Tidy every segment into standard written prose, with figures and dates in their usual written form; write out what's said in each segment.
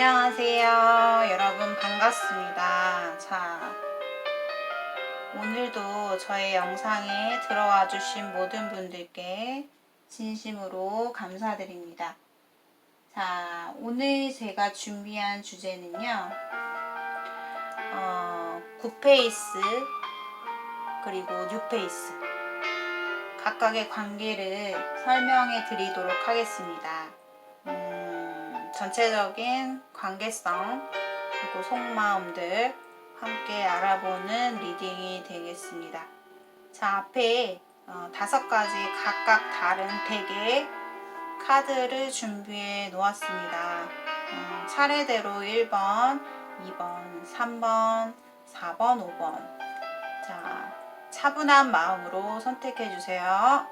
안녕하세요. 여러분 반갑습니다. 자, 오늘도 저의 영상에 들어와 주신 모든 분들께 진심으로 감사드립니다. 자, 오늘 제가 준비한 주제는요. 굿페이스 그리고 뉴페이스 각각의 관계를 설명해 드리도록 하겠습니다. 전체적인 관계성 그리고 속마음들 함께 알아보는 리딩이 되겠습니다. 자, 앞에 5가지 각각 다른 덱의 카드를 준비해 놓았습니다. 차례대로 1번, 2번, 3번, 4번, 5번. 자, 차분한 마음으로 선택해 주세요.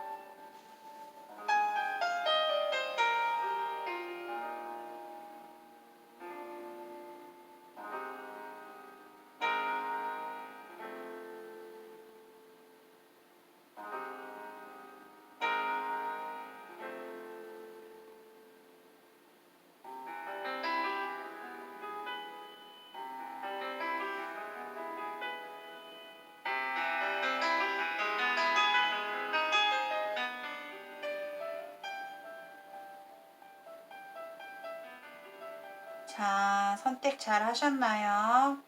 자, 선택 잘 하셨나요?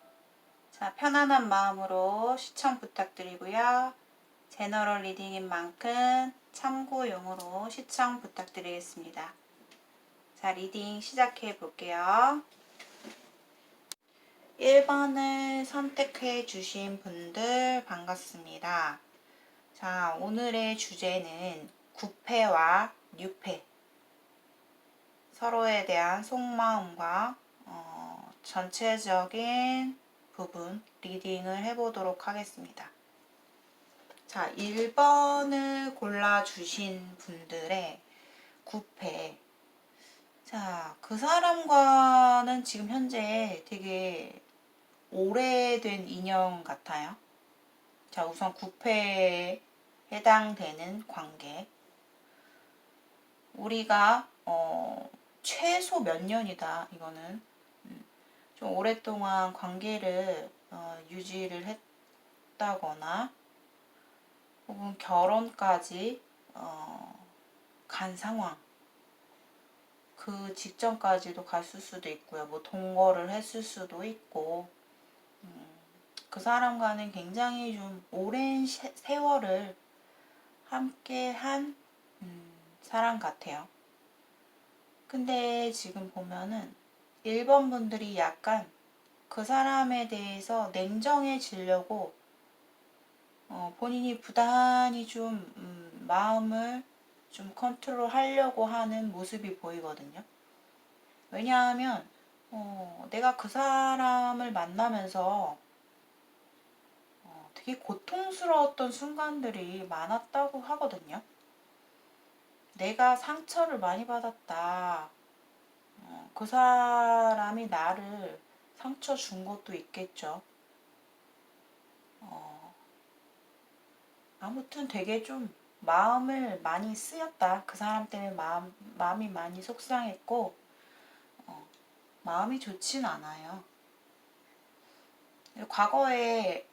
자, 편안한 마음으로 시청 부탁드리고요. 제너럴 리딩인 만큼 참고용으로 시청 부탁드리겠습니다. 자, 리딩 시작해 볼게요. 1번을 선택해 주신 분들 반갑습니다. 자, 오늘의 주제는 9패와 6패 서로에 대한 속마음과 전체적인 부분 리딩을 해보도록 하겠습니다. 자, 1번을 골라주신 분들의 9패. 자, 그 사람과는 지금 현재 되게 오래된 인연 같아요. 자, 우선 9패에 해당되는 관계. 우리가 최소 몇 년이다. 이거는 좀 오랫동안 관계를 유지를 했다거나 혹은 결혼까지 간 상황. 그 직전까지도 갔을 수도 있고요. 뭐 동거를 했을 수도 있고 그 사람과는 굉장히 좀 오랜 세월을 함께 한 사람 같아요. 근데 지금 보면은 1번 분들이 약간 그 사람에 대해서 냉정해지려고 본인이 부단히 좀 마음을 좀 컨트롤 하려고 하는 모습이 보이거든요. 왜냐하면 내가 그 사람을 만나면서 되게 고통스러웠던 순간들이 많았다고 하거든요. 내가 상처를 많이 받았다. 그 사람이 나를 상처 준 것도 있겠죠. 아무튼 되게 좀 마음을 많이 쓰였다. 그 사람 때문에 마음이 많이 속상했고 마음이 좋진 않아요. 과거에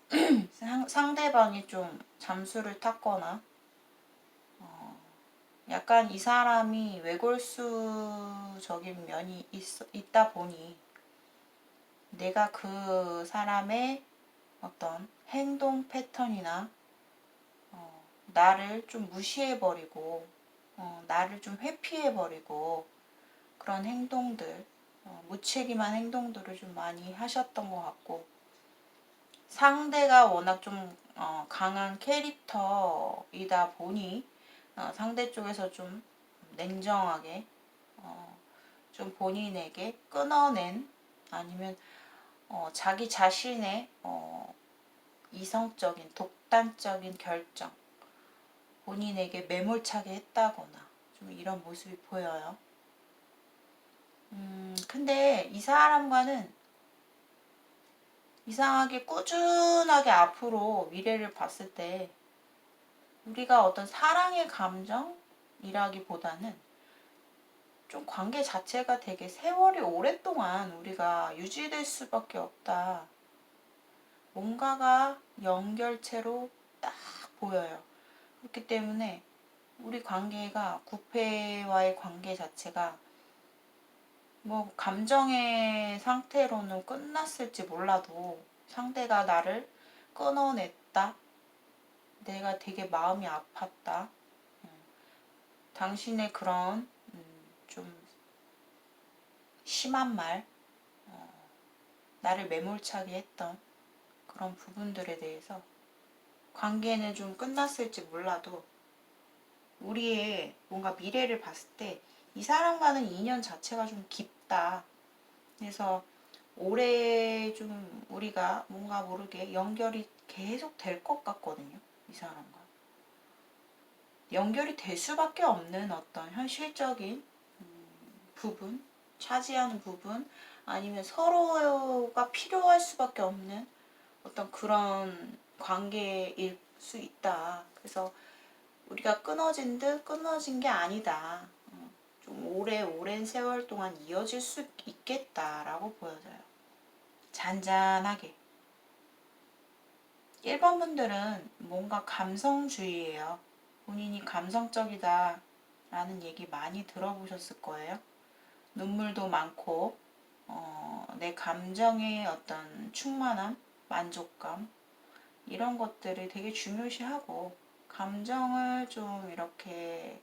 상대방이 좀 잠수를 탔거나 약간 이 사람이 외골수적인 면이 있다 보니 내가 그 사람의 어떤 행동 패턴이나 나를 좀 무시해버리고 나를 좀 회피해버리고 그런 행동들 무책임한 행동들을 좀 많이 하셨던 것 같고 상대가 워낙 좀 강한 캐릭터이다 보니 상대 쪽에서 좀 냉정하게 좀 본인에게 끊어낸 아니면 자기 자신의 이성적인 독단적인 결정 본인에게 매몰차게 했다거나 좀 이런 모습이 보여요. 근데 이 사람과는 이상하게 꾸준하게 앞으로 미래를 봤을 때 우리가 어떤 사랑의 감정이라기보다는 좀 관계 자체가 되게 세월이 오랫동안 우리가 유지될 수밖에 없다. 뭔가가 연결체로 딱 보여요. 그렇기 때문에 우리 관계가 부패와의 관계 자체가 뭐 감정의 상태로는 끝났을지 몰라도 상대가 나를 끊어냈다. 내가 되게 마음이 아팠다. 당신의 그런 좀 심한 말, 나를 매몰차게 했던 그런 부분들에 대해서 관계는 좀 끝났을지 몰라도 우리의 뭔가 미래를 봤을 때 이 사람과는 인연 자체가 좀 깊다. 그래서 오래 좀 우리가 뭔가 모르게 연결이 계속 될 것 같거든요. 이 사람과. 연결이 될 수밖에 없는 어떤 현실적인 부분, 차지하는 부분, 아니면 서로가 필요할 수밖에 없는 어떤 그런 관계일 수 있다. 그래서 우리가 끊어진 듯 끊어진 게 아니다. 좀 오랜 세월 동안 이어질 수 있겠다라고 보여져요. 잔잔하게. 1번 분들은 뭔가 감성주의예요. 본인이 감성적이다 라는 얘기 많이 들어보셨을 거예요. 눈물도 많고 내 감정의 어떤 충만함, 만족감 이런 것들을 되게 중요시하고 감정을 좀 이렇게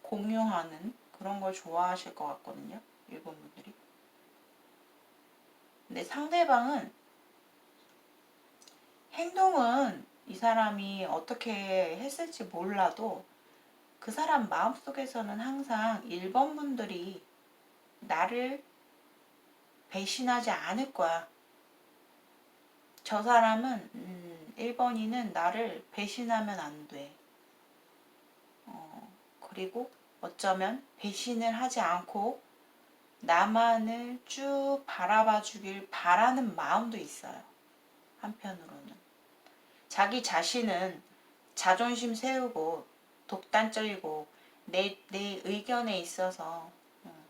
공유하는 그런 걸 좋아하실 것 같거든요. 1번 분들이. 근데 상대방은 행동은 이 사람이 어떻게 했을지 몰라도 그 사람 마음속에서는 항상 1번 분들이 나를 배신하지 않을 거야. 저 사람은 1번이는 나를 배신하면 안 돼. 그리고 어쩌면 배신을 하지 않고 나만을 쭉 바라봐 주길 바라는 마음도 있어요. 한편으로는. 자기 자신은 자존심 세우고 독단적이고 내 의견에 있어서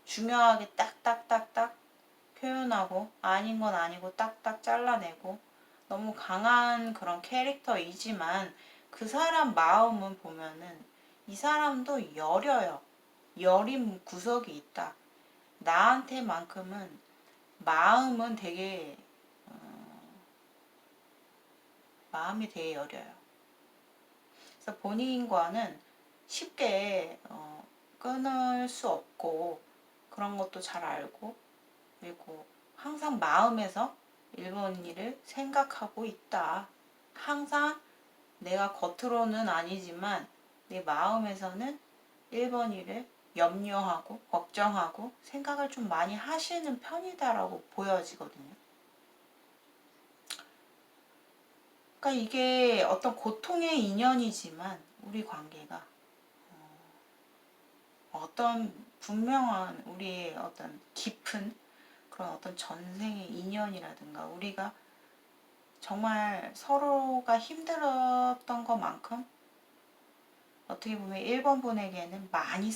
중요하게 딱딱딱딱 표현하고 아닌 건 아니고 딱딱 잘라내고 너무 강한 그런 캐릭터이지만 그 사람 마음은 보면은 이 사람도 여려요. 여린 구석이 있다. 나한테만큼은 마음은 되게 마음이 되게 여려요. 그래서 본인과는 쉽게 끊을 수 없고 그런 것도 잘 알고 그리고 항상 마음에서 1번이를 생각하고 있다. 항상 내가 겉으로는 아니지만 내 마음에서는 1번이를 염려하고 걱정하고 생각을 좀 많이 하시는 편이다라고 보여지거든요. 그러니까 이게 어떤 고통의 인연이지만 우리 관계가 어떤 분명한 우리의 어떤 깊은 그런 어떤 전생의 인연이라든가 우리가 정말 서로가 힘들었던 것만큼 어떻게 보면 1번 분에게는 많이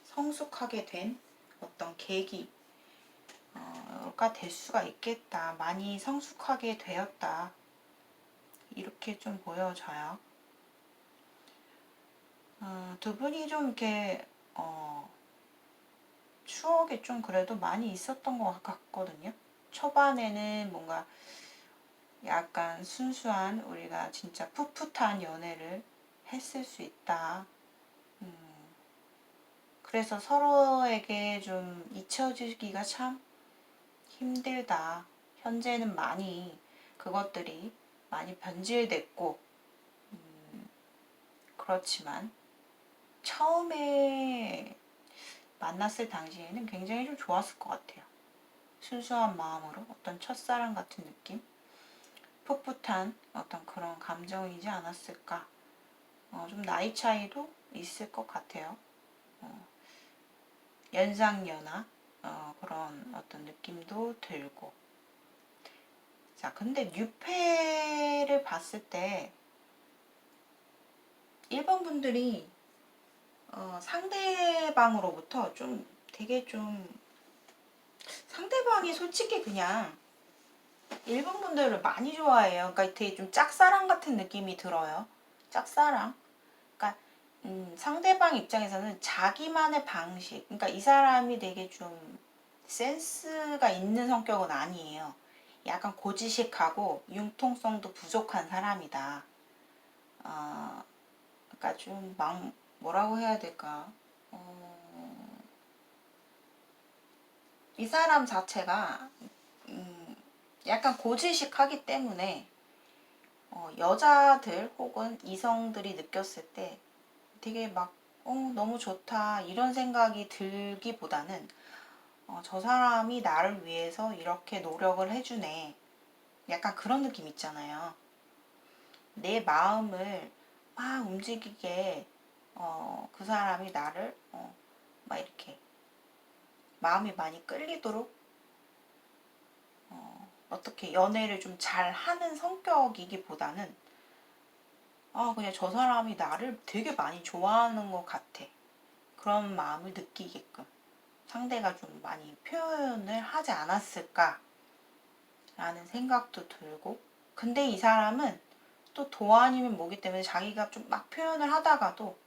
성숙하게 된 어떤 계기가 될 수가 있겠다. 많이 성숙하게 되었다. 이렇게 좀 보여져요. 두 분이 좀 이렇게 추억이 좀 그래도 많이 있었던 것 같거든요. 초반에는 뭔가 약간 순수한 우리가 진짜 풋풋한 연애를 했을 수 있다. 그래서 서로에게 좀 잊혀지기가 참 힘들다. 현재는 많이 그것들이 많이 변질됐고 그렇지만 처음에 만났을 당시에는 굉장히 좀 좋았을 것 같아요. 순수한 마음으로 어떤 첫사랑 같은 느낌? 풋풋한 어떤 그런 감정이지 않았을까? 좀 나이 차이도 있을 것 같아요. 연상연하 그런 어떤 느낌도 들고. 자, 근데 뉴페를 봤을 때 1번 분들이 상대방으로부터 좀 되게 좀 상대방이 솔직히 그냥 일본 분들을 많이 좋아해요. 그러니까 되게 좀 짝사랑 같은 느낌이 들어요. 짝사랑. 그러니까 상대방 입장에서는 자기만의 방식. 그러니까 이 사람이 되게 좀 센스가 있는 성격은 아니에요. 약간 고지식하고 융통성도 부족한 사람이다. 그러니까 좀 뭐라고 해야 될까? 이 사람 자체가 약간 고지식하기 때문에 여자들 혹은 이성들이 느꼈을 때 되게 막 너무 좋다 이런 생각이 들기보다는 저 사람이 나를 위해서 이렇게 노력을 해주네. 약간 그런 느낌 있잖아요. 내 마음을 막 움직이게 그 사람이 나를 막 이렇게 마음이 많이 끌리도록 어떻게 연애를 좀 잘하는 성격이기보다는 그냥 저 사람이 나를 되게 많이 좋아하는 것 같아. 그런 마음을 느끼게끔 상대가 좀 많이 표현을 하지 않았을까 라는 생각도 들고, 근데 이 사람은 또 도 아니면 뭐기 때문에 자기가 좀 막 표현을 하다가도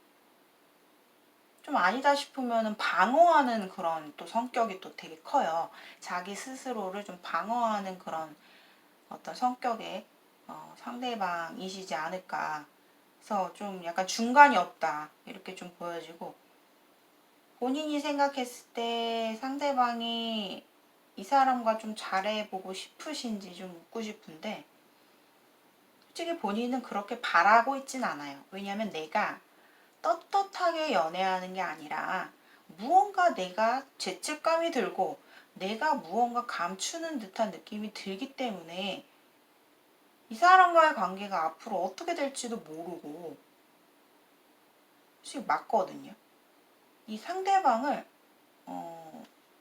좀 아니다 싶으면 방어하는 그런 또 성격이 또 되게 커요. 자기 스스로를 좀 방어하는 그런 어떤 성격의 상대방이시지 않을까. 그래서 좀 약간 중간이 없다 이렇게 좀 보여지고, 본인이 생각했을 때 상대방이 이 사람과 좀 잘해보고 싶으신지 좀 묻고 싶은데, 솔직히 본인은 그렇게 바라고 있진 않아요. 왜냐면 내가 떳떳하게 연애하는 게 아니라 무언가 내가 죄책감이 들고 내가 무언가 감추는 듯한 느낌이 들기 때문에 이 사람과의 관계가 앞으로 어떻게 될지도 모르고 솔직히 맞거든요. 이 상대방을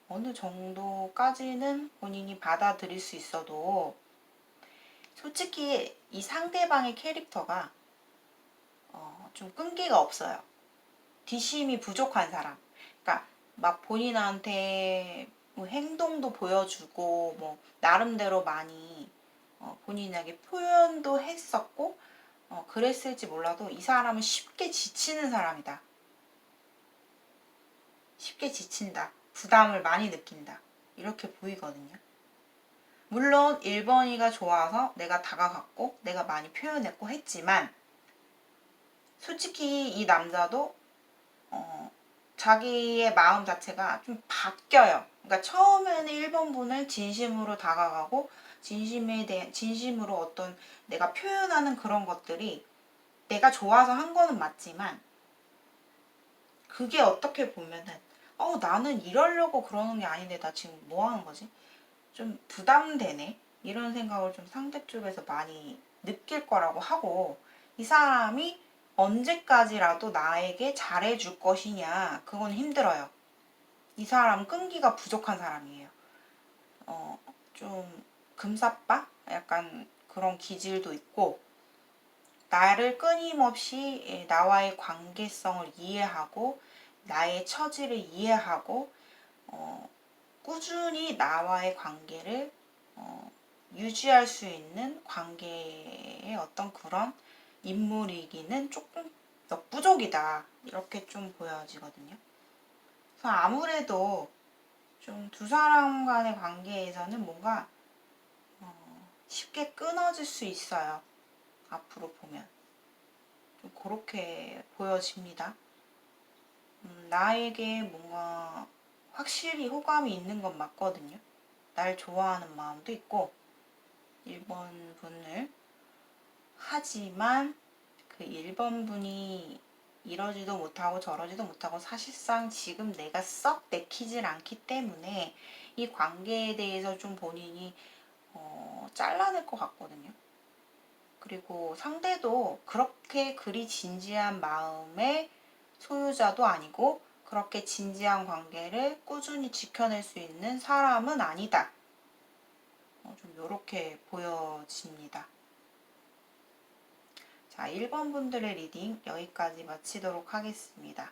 어느 정도까지는 본인이 받아들일 수 있어도 솔직히 이 상대방의 캐릭터가 좀 끈기가 없어요. 뒷심이 부족한 사람. 그러니까 막 본인한테 뭐 행동도 보여주고 뭐 나름대로 많이 본인에게 표현도 했었고 그랬을지 몰라도 이 사람은 쉽게 지치는 사람이다. 쉽게 지친다. 부담을 많이 느낀다. 이렇게 보이거든요. 물론 1번이가 좋아서 내가 다가갔고 내가 많이 표현했고 했지만 솔직히 이 남자도 자기의 마음 자체가 좀 바뀌어요. 그러니까 처음에는 1번 분을 진심으로 다가가고 진심으로 어떤 내가 표현하는 그런 것들이 내가 좋아서 한 거는 맞지만 그게 어떻게 보면은 나는 이러려고 그러는 게 아닌데 나 지금 뭐 하는 거지? 좀 부담되네. 이런 생각을 좀 상대 쪽에서 많이 느낄 거라고 하고, 이 사람이 언제까지라도 나에게 잘해줄 것이냐, 그건 힘들어요. 이 사람은 끈기가 부족한 사람이에요. 좀 금사빠? 약간 그런 기질도 있고, 나를 끊임없이 나와의 관계성을 이해하고, 나의 처지를 이해하고, 꾸준히 나와의 관계를 유지할 수 있는 관계의 어떤 그런 인물이기는 조금 역부족이다. 이렇게 좀 보여지거든요. 그래서 아무래도 좀 두 사람 간의 관계에서는 뭔가 쉽게 끊어질 수 있어요. 앞으로 보면. 좀 그렇게 보여집니다. 나에게 뭔가 확실히 호감이 있는 건 맞거든요. 날 좋아하는 마음도 있고 1번 분을. 하지만 그 1번 분이 이러지도 못하고 저러지도 못하고 사실상 지금 내가 썩 내키질 않기 때문에 이 관계에 대해서 좀 본인이 잘라낼 것 같거든요. 그리고 상대도 그렇게 그리 진지한 마음의 소유자도 아니고 그렇게 진지한 관계를 꾸준히 지켜낼 수 있는 사람은 아니다. 좀 이렇게 보여집니다. 자, 1번 분들의 리딩 여기까지 마치도록 하겠습니다.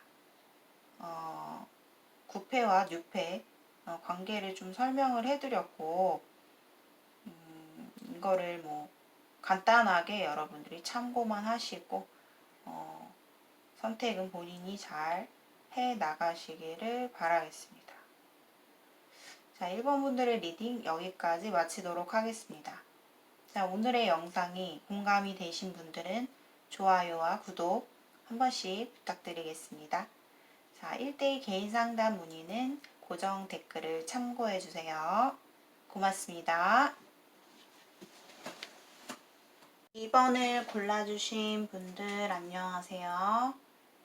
구패와 뉴패 관계를 좀 설명을 해드렸고, 이거를 뭐 간단하게 여러분들이 참고만 하시고 선택은 본인이 잘 해 나가시기를 바라겠습니다. 자, 1번 분들의 리딩 여기까지 마치도록 하겠습니다. 자, 오늘의 영상이 공감이 되신 분들은 좋아요와 구독 한 번씩 부탁드리겠습니다. 자, 1대1 개인 상담 문의는 고정 댓글을 참고해 주세요. 고맙습니다. 2번을 골라주신 분들 안녕하세요.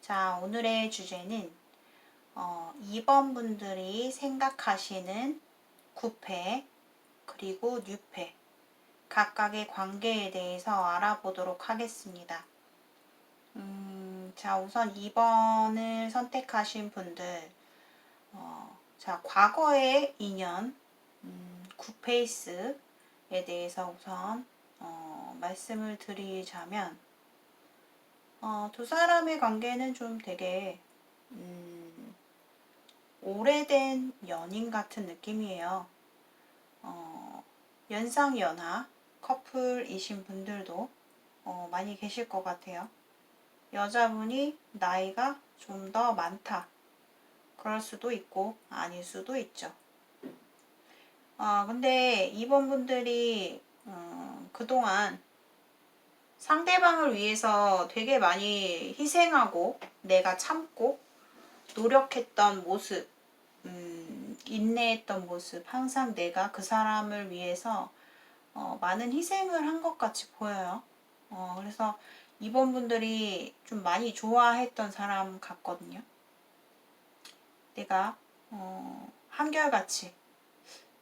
자, 오늘의 주제는 2번 분들이 생각하시는 구패 그리고 뉴패 각각의 관계에 대해서 알아보도록 하겠습니다. 자, 우선 2번을 선택하신 분들 자, 과거의 인연 구페이스에 대해서 우선 말씀을 드리자면 두 사람의 관계는 좀 되게 오래된 연인 같은 느낌이에요. 연상연하 커플이신 분들도 많이 계실 것 같아요. 여자분이 나이가 좀 더 많다. 그럴 수도 있고 아닐 수도 있죠. 근데 이번 분들이 그동안 상대방을 위해서 되게 많이 희생하고 내가 참고 노력했던 모습, 인내했던 모습, 항상 내가 그 사람을 위해서 많은 희생을 한 것 같이 보여요. 그래서 이번 분들이 좀 많이 좋아했던 사람 같거든요. 내가 한결같이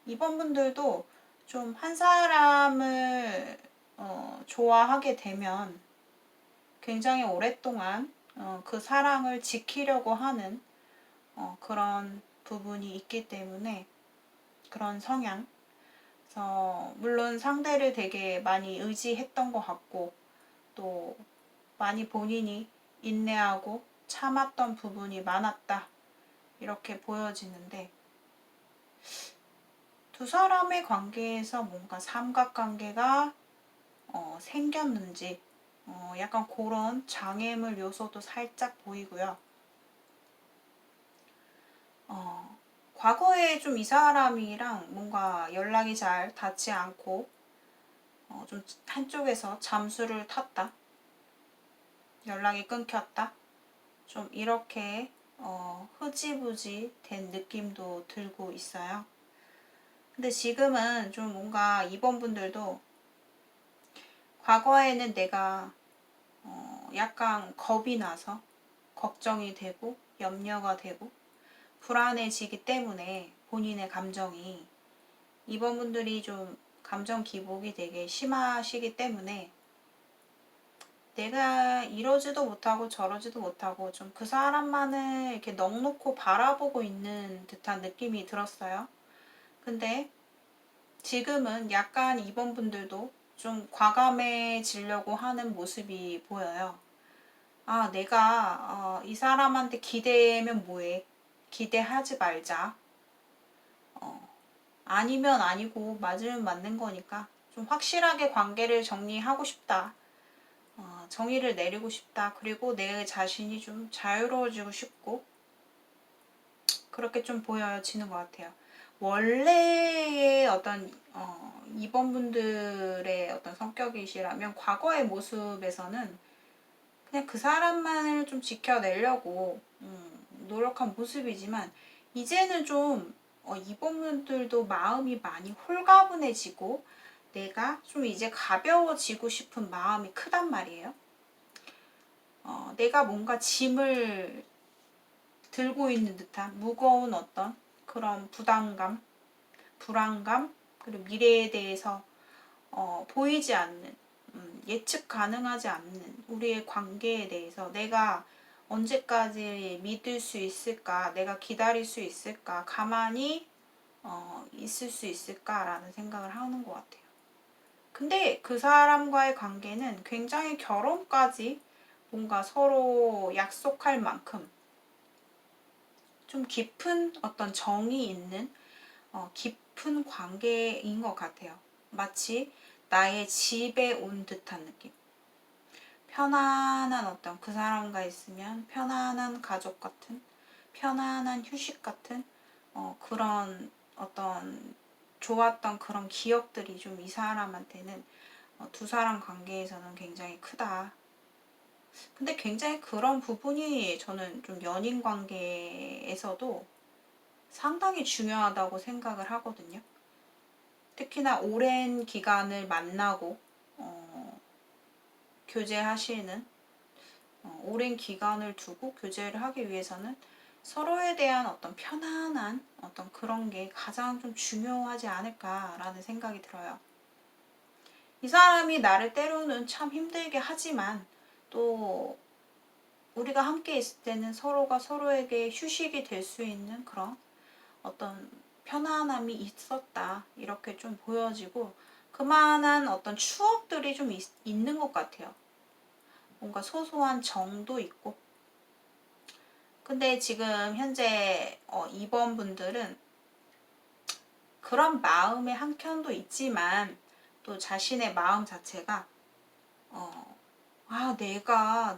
이번 분들도 좀 한 사람을 좋아하게 되면 굉장히 오랫동안 그 사랑을 지키려고 하는 그런 부분이 있기 때문에 그런 성향. 그래서 물론 상대를 되게 많이 의지했던 것 같고 또 많이 본인이 인내하고 참았던 부분이 많았다. 이렇게 보여지는데 두 사람의 관계에서 뭔가 삼각관계가 생겼는지 약간 그런 장애물 요소도 살짝 보이고요. 과거에 좀 이 사람이랑 뭔가 연락이 잘 닿지 않고 좀 한쪽에서 잠수를 탔다. 연락이 끊겼다. 좀 이렇게 흐지부지 된 느낌도 들고 있어요. 근데 지금은 좀 뭔가 이번 분들도 과거에는 내가 약간 겁이 나서 걱정이 되고 염려가 되고 불안해지기 때문에 본인의 감정이 이번 분들이 좀 감정 기복이 되게 심하시기 때문에 내가 이러지도 못하고 저러지도 못하고 좀 그 사람만을 이렇게 넋놓고 바라보고 있는 듯한 느낌이 들었어요. 근데 지금은 약간 이번 분들도 좀 과감해지려고 하는 모습이 보여요. 내가 이 사람한테 기대면 뭐해? 기대하지 말자. 아니면 아니고 맞으면 맞는 거니까 좀 확실하게 관계를 정리하고 싶다. 정의를 내리고 싶다. 그리고 내 자신이 좀 자유로워지고 싶고 그렇게 좀 보여지는 것 같아요. 원래의 어떤 이번 분들의 어떤 성격이시라면 과거의 모습에서는 그냥 그 사람만을 좀 지켜내려고 노력한 모습이지만 이제는 좀 이번 분들도 마음이 많이 홀가분해지고 내가 좀 이제 가벼워지고 싶은 마음이 크단 말이에요. 내가 뭔가 짐을 들고 있는 듯한 무거운 어떤 그런 부담감, 불안감, 그리고 미래에 대해서 보이지 않는, 예측 가능하지 않는 우리의 관계에 대해서 내가 언제까지 믿을 수 있을까, 내가 기다릴 수 있을까, 가만히 있을 수 있을까라는 생각을 하는 것 같아요. 근데 그 사람과의 관계는 굉장히 결혼까지 뭔가 서로 약속할 만큼 좀 깊은 어떤 정이 있는 깊은 관계인 것 같아요. 마치 나의 집에 온 듯한 느낌. 편안한 어떤 그 사람과 있으면 편안한 가족 같은, 편안한 휴식 같은 그런 어떤 좋았던 그런 기억들이 좀 이 사람한테는 두 사람 관계에서는 굉장히 크다. 근데 굉장히 그런 부분이 저는 좀 연인 관계에서도 상당히 중요하다고 생각을 하거든요. 특히나 오랜 기간을 만나고 교제하시는 오랜 기간을 두고 교제를 하기 위해서는 서로에 대한 어떤 편안한 어떤 그런 게 가장 좀 중요하지 않을까라는 생각이 들어요. 이 사람이 나를 때로는 참 힘들게 하지만 또 우리가 함께 있을 때는 서로가 서로에게 휴식이 될 수 있는 그런 어떤 편안함이 있었다. 이렇게 좀 보여지고 그만한 어떤 추억들이 좀 있는 것 같아요. 뭔가 소소한 정도 있고. 근데 지금 현재 2번 분들은 그런 마음의 한켠도 있지만 또 자신의 마음 자체가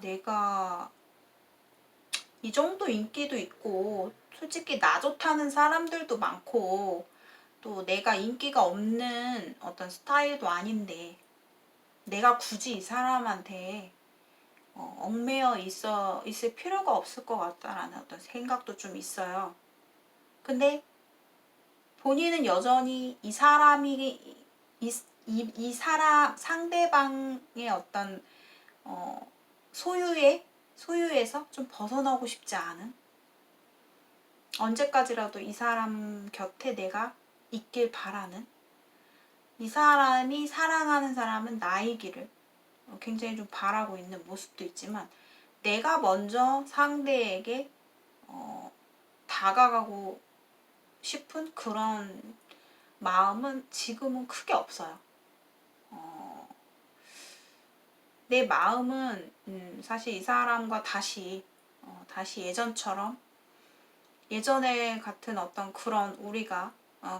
내가 이 정도 인기도 있고 솔직히 나 좋다는 사람들도 많고 또 내가 인기가 없는 어떤 스타일도 아닌데 내가 굳이 이 사람한테 얽매여 있을 필요가 없을 것 같다라는 어떤 생각도 좀 있어요. 근데 본인은 여전히 이 사람이 이 사람 상대방의 어떤 소유에서 좀 벗어나고 싶지 않은, 언제까지라도 이 사람 곁에 내가 있길 바라는, 이 사람이 사랑하는 사람은 나이기를 굉장히 좀 바라고 있는 모습도 있지만 내가 먼저 상대에게 다가가고 싶은 그런 마음은 지금은 크게 없어요. 내 마음은 사실 이 사람과 다시 예전처럼 예전에 같은 어떤 그런 우리가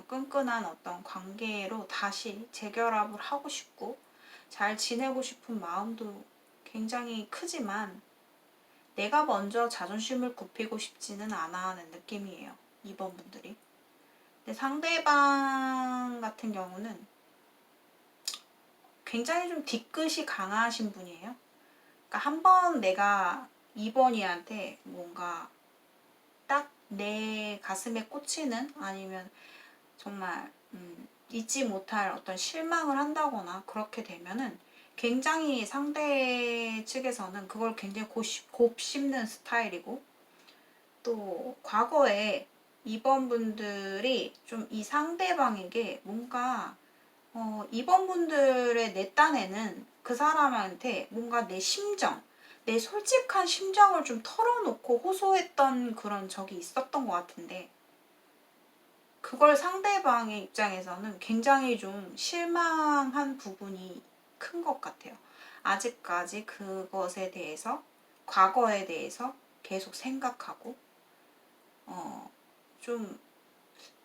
끈끈한 어떤 관계로 다시 재결합을 하고 싶고 잘 지내고 싶은 마음도 굉장히 크지만 내가 먼저 자존심을 굽히고 싶지는 않아 하는 느낌이에요. 2번 분들이. 근데 상대방 같은 경우는 굉장히 좀 뒤끝이 강하신 분이에요. 그러니까 한번 내가 2번이한테 뭔가 딱 내 가슴에 꽂히는 아니면 정말 잊지 못할 어떤 실망을 한다거나 그렇게 되면은 굉장히 상대 측에서는 그걸 굉장히 곱씹는 스타일이고 또 과거에 2번 분들이 좀 이 상대방에게 뭔가 2번 분들의 내 딴에는 그 사람한테 뭔가 내 심정, 내 솔직한 심정을 좀 털어놓고 호소했던 그런 적이 있었던 것 같은데 그걸 상대방의 입장에서는 굉장히 좀 실망한 부분이 큰 것 같아요. 아직까지 그것에 대해서, 과거에 대해서 계속 생각하고, 좀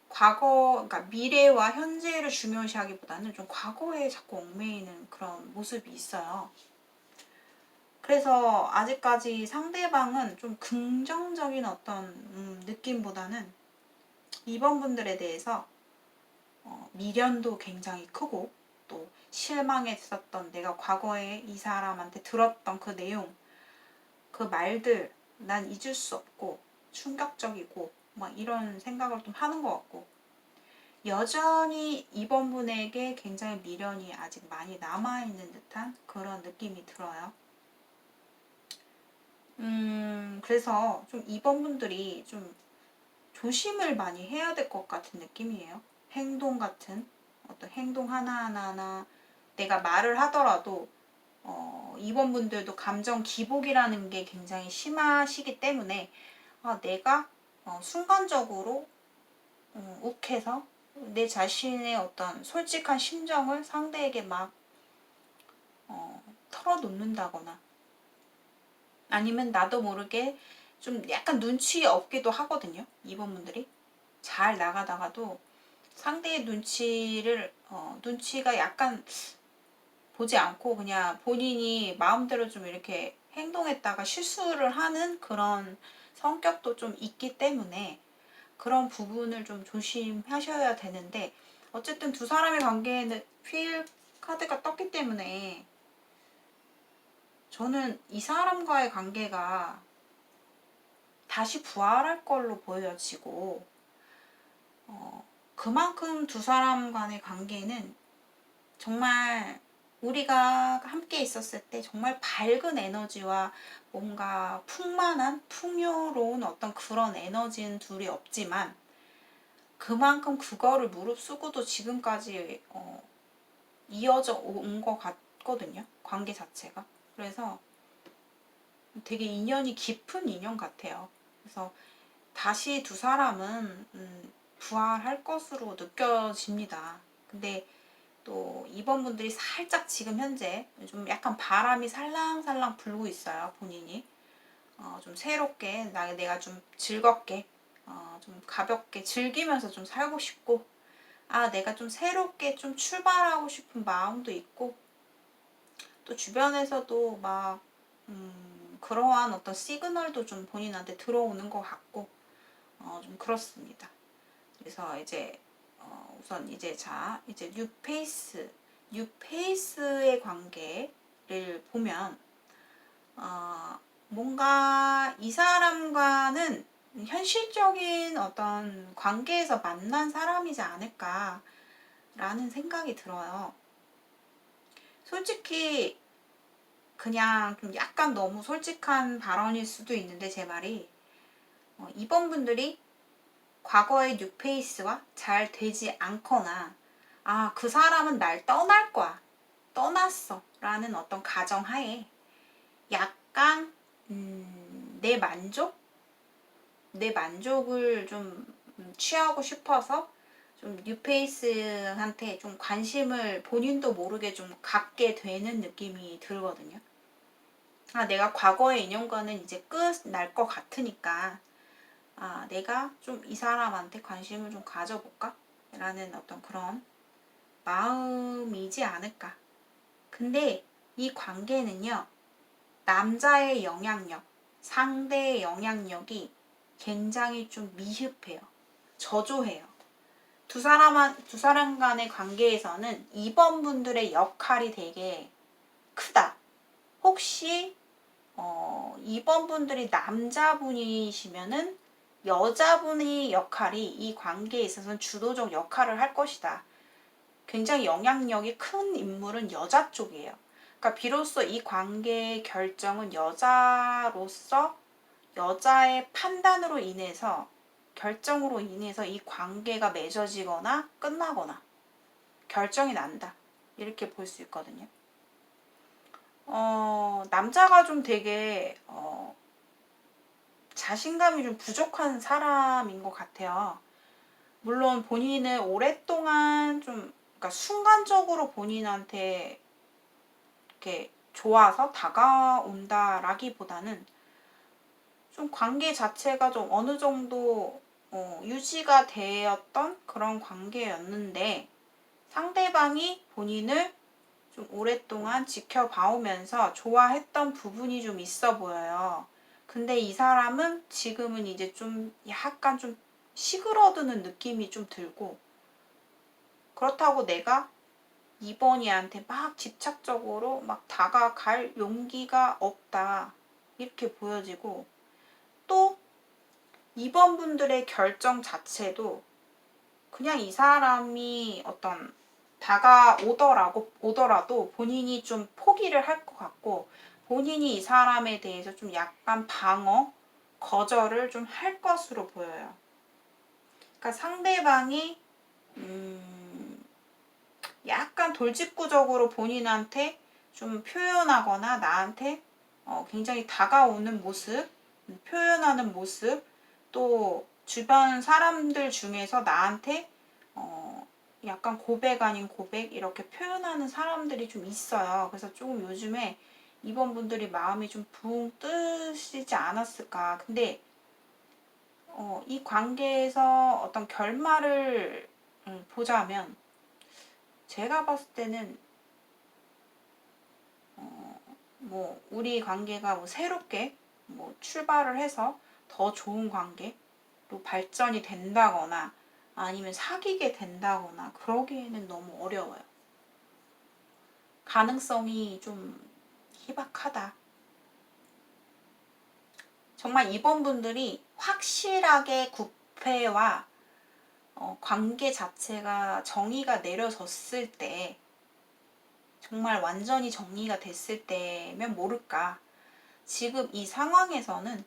그러니까 미래와 현재를 중요시하기보다는 좀 과거에 자꾸 얽매이는 그런 모습이 있어요. 그래서 아직까지 상대방은 좀 긍정적인 어떤 느낌보다는 2번 분들에 대해서 미련도 굉장히 크고 또 실망했었던 내가 과거에 이 사람한테 들었던 그 내용, 그 말들 난 잊을 수 없고 충격적이고 막 이런 생각을 좀 하는 것 같고 여전히 이번 분에게 굉장히 미련이 아직 많이 남아있는 듯한 그런 느낌이 들어요. 그래서 좀 이번 분들이 좀 조심을 많이 해야 될 것 같은 느낌이에요. 행동 같은 어떤 행동 하나하나 내가 말을 하더라도 이번 분들도 감정 기복이라는 게 굉장히 심하시기 때문에 내가 순간적으로 욱해서 내 자신의 어떤 솔직한 심정을 상대에게 막 털어놓는다거나 아니면 나도 모르게 좀 약간 눈치 없기도 하거든요. 2번분들이 잘 나가다가도 상대의 눈치가 약간 보지 않고 그냥 본인이 마음대로 좀 이렇게 행동했다가 실수를 하는 그런 성격도 좀 있기 때문에 그런 부분을 좀 조심하셔야 되는데, 어쨌든 두 사람의 관계에는 휠 카드가 떴기 때문에 저는 이 사람과의 관계가 다시 부활할 걸로 보여지고, 그만큼 두 사람 간의 관계는 정말 우리가 함께 있었을 때 정말 밝은 에너지와 뭔가 풍만한 풍요로운 어떤 그런 에너지는 둘이 없지만, 그만큼 그거를 무릅쓰고도 지금까지 이어져 온 것 같거든요. 관계 자체가. 그래서 되게 인연이 깊은 인연 같아요. 그래서 다시 두 사람은 부활할 것으로 느껴집니다. 근데 또 2번분들이 살짝 지금 현재 좀 약간 바람이 살랑살랑 불고 있어요. 본인이 좀 새롭게 내가 좀 즐겁게 좀 가볍게 즐기면서 좀 살고 싶고, 내가 좀 새롭게 좀 출발하고 싶은 마음도 있고, 또 주변에서도 막 그러한 어떤 시그널도 좀 본인한테 들어오는 것 같고, 좀 그렇습니다. 그래서 이제 우선 이제 이제 뉴페이스의 관계를 보면 뭔가 이 사람과는 현실적인 어떤 관계에서 만난 사람이지 않을까라는 생각이 들어요. 솔직히 그냥 좀 약간 너무 솔직한 발언일 수도 있는데, 제 말이 2번 분들이 과거의 뉴페이스와 잘 되지 않거나, 그 사람은 날 떠날 거야, 떠났어 라는 어떤 가정하에 약간 내 만족을 좀 취하고 싶어서 좀 뉴페이스한테 좀 관심을 본인도 모르게 좀 갖게 되는 느낌이 들거든요. 내가 과거의 인연과는 이제 끝 날 것 같으니까 내가 좀 이 사람한테 관심을 좀 가져볼까? 라는 어떤 그런 마음이지 않을까. 근데 이 관계는요, 남자의 영향력, 상대의 영향력이 굉장히 좀 미흡해요. 저조해요. 두 사람 간의 관계에서는 2번 분들의 역할이 되게 크다. 혹시 2번 분들이 남자분이시면은 여자분의 역할이 이 관계에 있어서는 주도적 역할을 할 것이다. 굉장히 영향력이 큰 인물은 여자 쪽이에요. 그러니까 비로소 이 관계의 결정은 여자로서 여자의 판단으로 인해서, 결정으로 인해서 이 관계가 맺어지거나 끝나거나 결정이 난다. 이렇게 볼 수 있거든요. 남자가 좀 되게 자신감이 좀 부족한 사람인 것 같아요. 물론 본인은 오랫동안 그러니까 순간적으로 본인한테 이렇게 좋아서 다가온다라기보다는 좀 관계 자체가 좀 어느 정도 유지가 되었던 그런 관계였는데, 상대방이 본인을 좀 오랫동안 지켜봐오면서 좋아했던 부분이 좀 있어 보여요. 근데 이 사람은 지금은 이제 좀 약간 좀 시그러드는 느낌이 좀 들고, 그렇다고 내가 2번이한테 막 집착적으로 막 다가갈 용기가 없다, 이렇게 보여지고, 또 2번 분들의 결정 자체도 그냥 이 사람이 어떤 오더라도 본인이 좀 포기를 할 것 같고, 본인이 이 사람에 대해서 좀 약간 거절을 좀 할 것으로 보여요. 그러니까 상대방이 약간 돌직구적으로 본인한테 좀 표현하거나 나한테 굉장히 다가오는 모습, 표현하는 모습, 또 주변 사람들 중에서 나한테 약간 고백 아닌 고백 이렇게 표현하는 사람들이 좀 있어요. 그래서 조금 요즘에 이번 분들이 마음이 좀 붕 뜨시지 않았을까. 근데 이 관계에서 어떤 결말을 보자면 제가 봤을 때는 뭐 우리 관계가 뭐 새롭게 뭐 출발을 해서 더 좋은 관계로 발전이 된다거나 아니면 사귀게 된다거나 그러기에는 너무 어려워요. 가능성이 좀 희박하다. 정말 이번 분들이 확실하게 구패와 관계 자체가 정의가 내려졌을 때, 정말 완전히 정리가 됐을 때면 모를까. 지금 이 상황에서는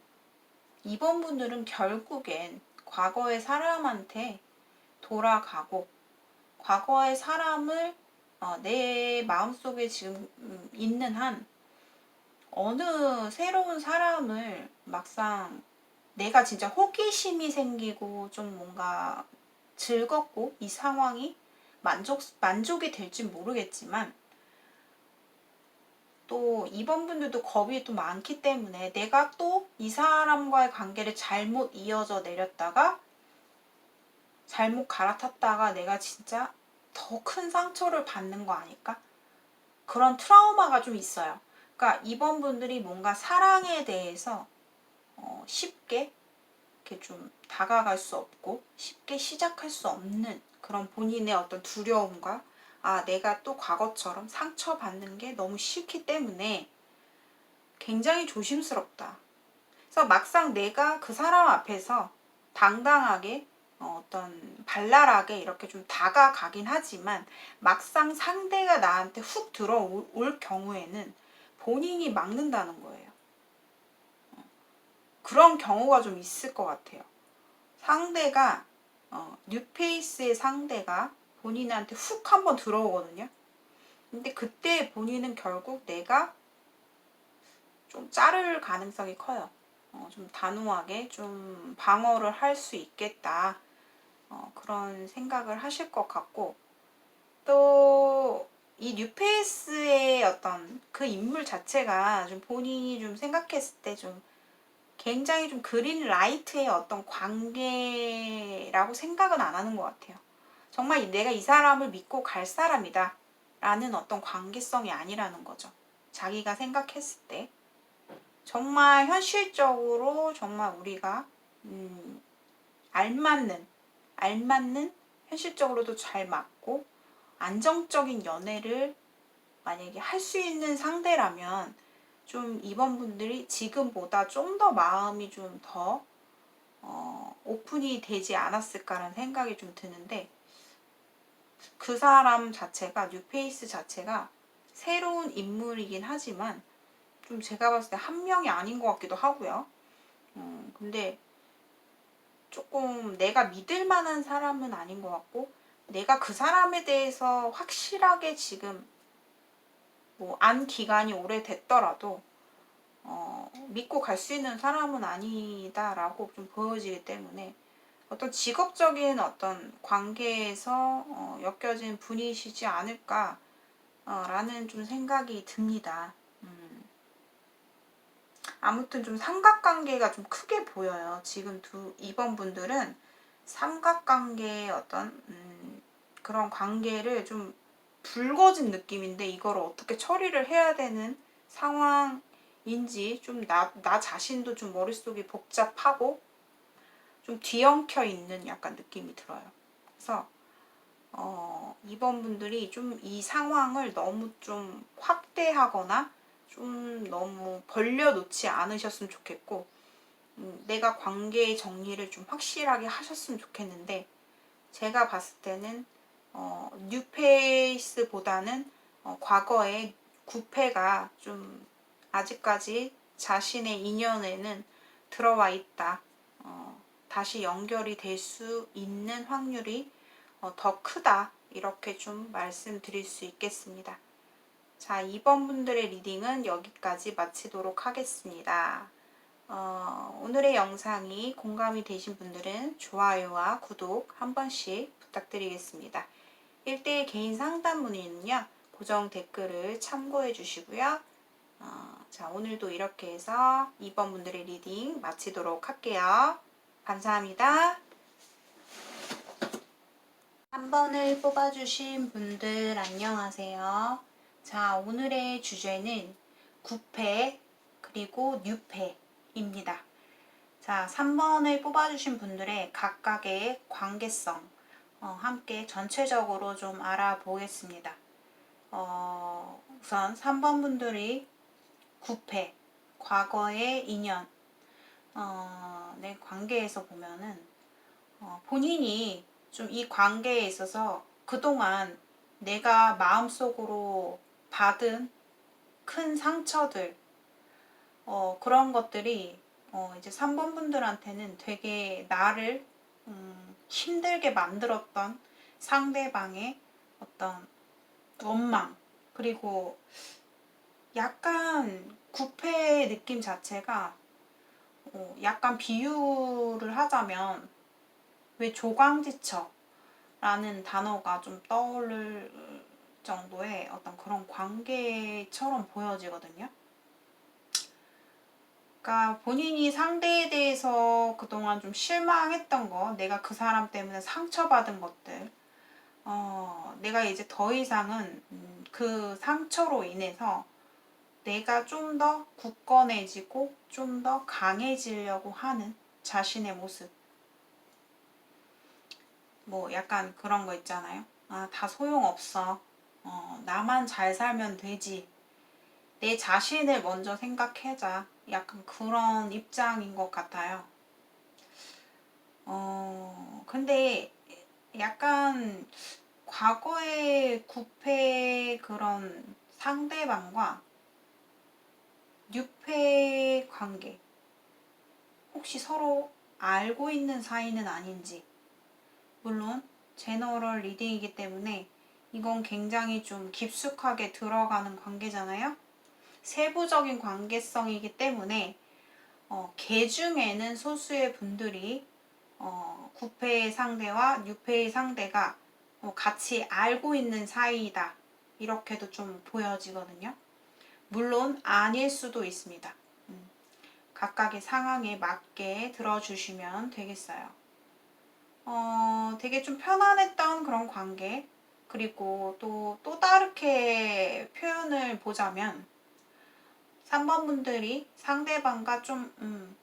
이번 분들은 결국엔 과거의 사람한테 돌아가고, 과거의 사람을 내 마음속에 지금 있는 한 어느 새로운 사람을 막상 내가 진짜 호기심이 생기고 좀 뭔가 즐겁고 이 상황이 만족이 될진 모르겠지만 또 이번 분들도 겁이 또 많기 때문에 내가 또 이 사람과의 관계를 잘못 이어져 내렸다가 잘못 갈아탔다가 내가 진짜 더 큰 상처를 받는 거 아닐까? 그런 트라우마가 좀 있어요. 그러니까 이번 분들이 뭔가 사랑에 대해서 쉽게 이렇게 좀 다가갈 수 없고 쉽게 시작할 수 없는 그런 본인의 어떤 두려움과 내가 또 과거처럼 상처받는 게 너무 싫기 때문에 굉장히 조심스럽다. 그래서 막상 내가 그 사람 앞에서 당당하게 어떤 발랄하게 이렇게 좀 다가가긴 하지만 막상 상대가 나한테 훅 들어올 경우에는 본인이 막는다는 거예요. 그런 경우가 좀 있을 것 같아요. 상대가 뉴페이스의 상대가 본인한테 훅 한번 들어오거든요. 근데 그때 본인은 결국 내가 좀 자를 가능성이 커요. 좀 단호하게 좀 방어를 할 수 있겠다. 그런 생각을 하실 것 같고, 또 이 뉴페이스의 어떤 그 인물 자체가 좀 본인이 좀 생각했을 때 좀 굉장히 좀 그린 라이트의 어떤 관계라고 생각은 안 하는 것 같아요. 정말 내가 이 사람을 믿고 갈 사람이다 라는 어떤 관계성이 아니라는 거죠. 자기가 생각했을 때 정말 현실적으로 정말 우리가 알맞는 현실적으로도 잘 맞고 안정적인 연애를 만약에 할 수 있는 상대라면 좀 이번 분들이 지금보다 좀 더 마음이 좀 더 오픈이 되지 않았을까라는 생각이 좀 드는데, 그 사람 자체가 뉴페이스 자체가 새로운 인물이긴 하지만 좀 제가 봤을 때 한 명이 아닌 것 같기도 하고요. 근데 조금 내가 믿을 만한 사람은 아닌 것 같고, 내가 그 사람에 대해서 확실하게 지금 뭐 안 기간이 오래됐더라도 믿고 갈 수 있는 사람은 아니다라고 좀 보여지기 때문에 어떤 직업적인 어떤 관계에서 엮여진 분이시지 않을까라는 좀 생각이 듭니다. 아무튼 좀 삼각관계가 좀 크게 보여요. 지금 이번 분들은 삼각관계의 어떤 그런 관계를 좀 불거진 느낌인데 이걸 어떻게 처리를 해야 되는 상황인지 좀 나 자신도 좀 머릿속이 복잡하고 좀 뒤엉켜 있는 약간 느낌이 들어요. 그래서 이번 분들이 좀 이 상황을 너무 좀 확대하거나 좀 너무 벌려놓지 않으셨으면 좋겠고, 내가 관계의 정리를 좀 확실하게 하셨으면 좋겠는데, 제가 봤을 때는 뉴페이스보다는 과거의 구패가 좀 아직까지 자신의 인연에는 들어와 있다. 다시 연결이 될 수 있는 확률이 더 크다. 이렇게 좀 말씀드릴 수 있겠습니다. 자, 2번 분들의 리딩은 여기까지 마치도록 하겠습니다. 오늘의 영상이 공감이 되신 분들은 좋아요와 구독 한 번씩 부탁드리겠습니다. 1대1 개인 상담 문의는요, 고정 댓글을 참고해 주시고요. 자, 오늘도 이렇게 해서 2번 분들의 리딩 마치도록 할게요. 감사합니다. 3번을 뽑아주신 분들 안녕하세요. 자, 오늘의 주제는 9패 그리고 뉴패입니다. 자, 3번을 뽑아주신 분들의 각각의 관계성 함께 전체적으로 좀 알아보겠습니다. 우선 3번 분들이 9패, 과거의 인연, 내 관계에서 보면은 본인이 좀 이 관계에 있어서 그동안 내가 마음속으로 받은 큰 상처들, 그런 것들이 이제 3번 분들한테는 되게 나를 힘들게 만들었던 상대방의 어떤 원망, 그리고 약간 구패의 느낌 자체가 약간 비유를 하자면 왜 조강지처 라는 단어가 좀 떠오를 정도의 어떤 그런 관계처럼 보여지거든요. 그러니까 본인이 상대에 대해서 그동안 좀 실망했던 거, 내가 그 사람 때문에 상처받은 것들, 내가 이제 더 이상은 그 상처로 인해서 내가 좀 더 굳건해지고 좀 더 강해지려고 하는 자신의 모습. 뭐 약간 그런 거 있잖아요. 다 소용없어. 나만 잘 살면 되지. 내 자신을 먼저 생각해자. 약간 그런 입장인 것 같아요. 근데 약간 과거의 구패 그런 상대방과 뉴패 관계 혹시 서로 알고 있는 사이는 아닌지. 물론 제너럴 리딩이기 때문에 이건 굉장히 좀 깊숙하게 들어가는 관계잖아요. 세부적인 관계성이기 때문에 개 중에는 소수의 분들이 9패의 상대와 6패의 상대가 같이 알고 있는 사이이다. 이렇게도 좀 보여지거든요. 물론 아닐 수도 있습니다. 각각의 상황에 맞게 들어주시면 되겠어요. 되게 좀 편안했던 그런 관계, 그리고 또 다르게 표현을 보자면 3번 분들이 상대방과 좀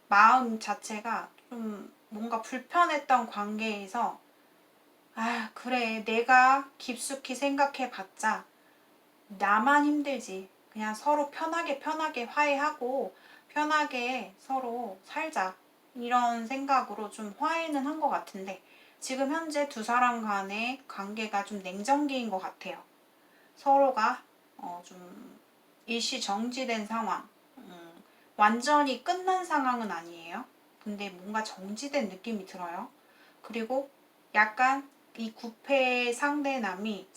마음 자체가 좀 뭔가 불편했던 관계에서 그래, 내가 깊숙이 생각해 봤자 나만 힘들지. 그냥 서로 편하게 화해하고 편하게 서로 살자. 이런 생각으로 좀 화해는 한 것 같은데 지금 현재 두 사람 간의 관계가 좀 냉정기인 것 같아요. 서로가 좀 일시 정지된 상황. 완전히 끝난 상황은 아니에요. 근데 뭔가 정지된 느낌이 들어요. 그리고 약간 이 구패의 상대분이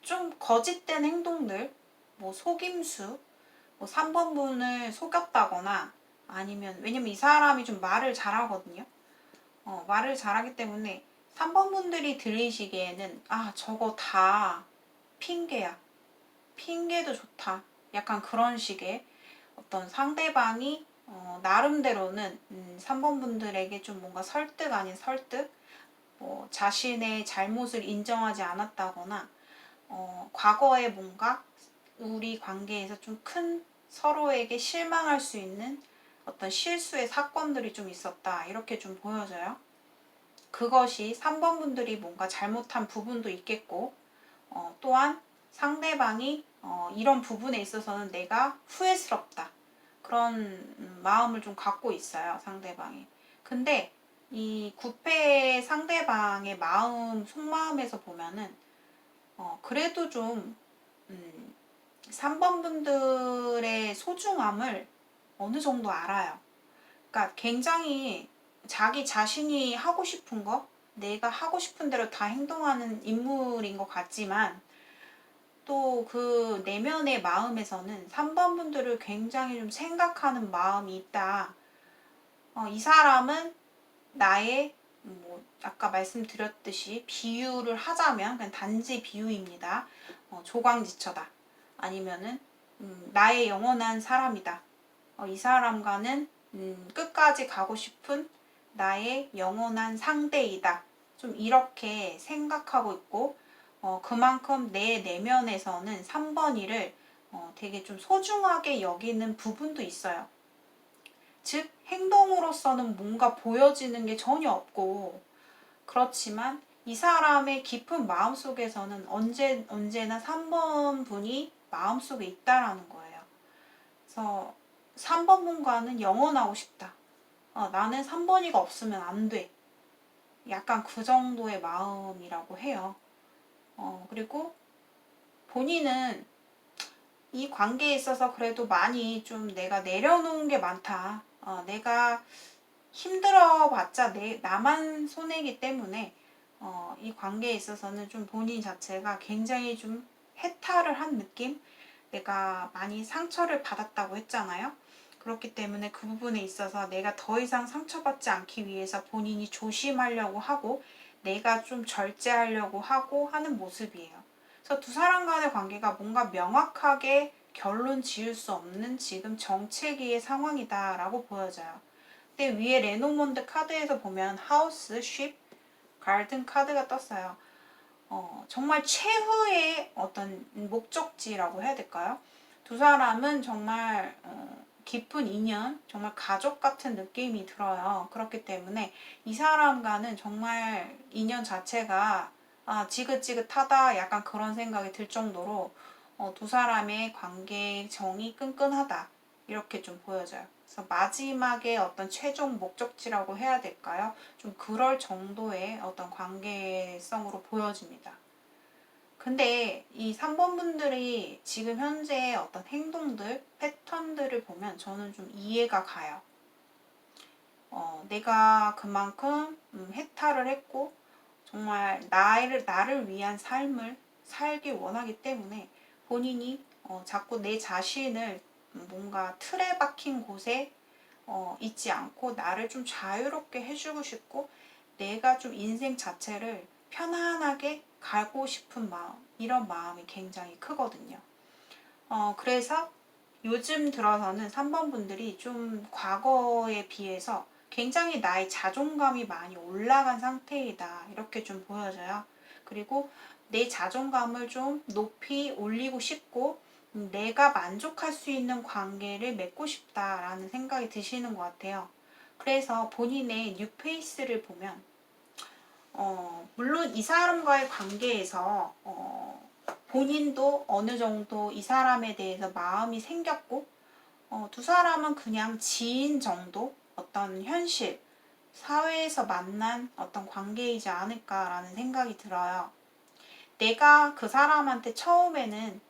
좀 거짓된 행동들, 뭐 속임수, 뭐 3번 분을 속였다거나 아니면 왜냐면 이 사람이 좀 말을 잘하거든요. 말을 잘하기 때문에 3번 분들이 들리시기에는 저거 다 핑계야. 핑계도 좋다. 약간 그런 식의 어떤 상대방이 나름대로는 3번 분들에게 좀 뭔가 설득 아닌 설득, 자신의 잘못을 인정하지 않았다거나 과거에 뭔가 우리 관계에서 좀 큰 서로에게 실망할 수 있는 어떤 실수의 사건들이 좀 있었다. 이렇게 좀 보여져요. 그것이 3번 분들이 뭔가 잘못한 부분도 있겠고 또한 상대방이 이런 부분에 있어서는 내가 후회스럽다. 그런 마음을 좀 갖고 있어요. 상대방이. 근데 이 구패 상대방의 마음, 속마음에서 보면은 그래도 좀 3번 분들의 소중함을 어느 정도 알아요. 그러니까 굉장히 자기 자신이 하고 싶은 거, 내가 하고 싶은 대로 다 행동하는 인물인 것 같지만 또 그 내면의 마음에서는 3번 분들을 굉장히 좀 생각하는 마음이 있다. 이 사람은 나의 뭐 아까 말씀드렸듯이 비유를 하자면 그냥 단지 비유입니다. 조광지처다. 아니면은 나의 영원한 사람이다. 이 사람과는 끝까지 가고 싶은 나의 영원한 상대이다. 좀 이렇게 생각하고 있고 그만큼 내 내면에서는 3번이를 되게 좀 소중하게 여기는 부분도 있어요. 즉 행동으로서는 뭔가 보여지는 게 전혀 없고 그렇지만 이 사람의 깊은 마음속에서는 언제나 3번 분이 마음속에 있다라는 거예요. 그래서 3번 분과는 영원하고 싶다. 나는 3번이가 없으면 안 돼. 약간 그 정도의 마음이라고 해요. 그리고 본인은 이 관계에 있어서 그래도 많이 좀 내가 내려놓은 게 많다. 내가 힘들어봤자 나만 손해이기 때문에 이 관계에 있어서는 좀 본인 자체가 굉장히 좀 해탈을 한 느낌? 내가 많이 상처를 받았다고 했잖아요. 그렇기 때문에 그 부분에 있어서 내가 더 이상 상처받지 않기 위해서 본인이 조심하려고 하고 내가 좀 절제하려고 하고 하는 모습이에요. 그래서 두 사람 간의 관계가 뭔가 명확하게 결론 지을 수 없는 지금 정체기의 상황이다라고 보여져요. 근데 위에 레노몬드 카드에서 보면 하우스, 쉽, 가든 카드가 떴어요. 정말 최후의 어떤 목적지라고 해야 될까요? 두 사람은 정말 깊은 인연, 정말 가족 같은 느낌이 들어요. 그렇기 때문에 이 사람과는 정말 인연 자체가 지긋지긋하다 약간 그런 생각이 들 정도로 두 사람의 관계의 정이 끈끈하다 이렇게 좀 보여져요. 그래서 마지막에 어떤 최종 목적지라고 해야 될까요? 좀 그럴 정도의 어떤 관계성으로 보여집니다. 근데 이 3번 분들이 지금 현재의 어떤 행동들, 패턴들을 보면 저는 좀 이해가 가요. 내가 그만큼 해탈을 했고 정말 나를 위한 삶을 살기 원하기 때문에 본인이 자꾸 내 자신을 뭔가 틀에 박힌 곳에 있지 않고 나를 좀 자유롭게 해주고 싶고 내가 좀 인생 자체를 편안하게 가고 싶은 마음, 이런 마음이 굉장히 크거든요. 그래서 요즘 들어서는 3번 분들이 좀 과거에 비해서 굉장히 나의 자존감이 많이 올라간 상태이다. 이렇게 좀 보여져요. 그리고 내 자존감을 좀 높이 올리고 싶고 내가 만족할 수 있는 관계를 맺고 싶다라는 생각이 드시는 것 같아요. 그래서 본인의 뉴페이스를 보면 물론 이 사람과의 관계에서 본인도 어느 정도 이 사람에 대해서 마음이 생겼고 두 사람은 그냥 지인 정도 어떤 현실 사회에서 만난 어떤 관계이지 않을까라는 생각이 들어요. 내가 그 사람한테 처음에는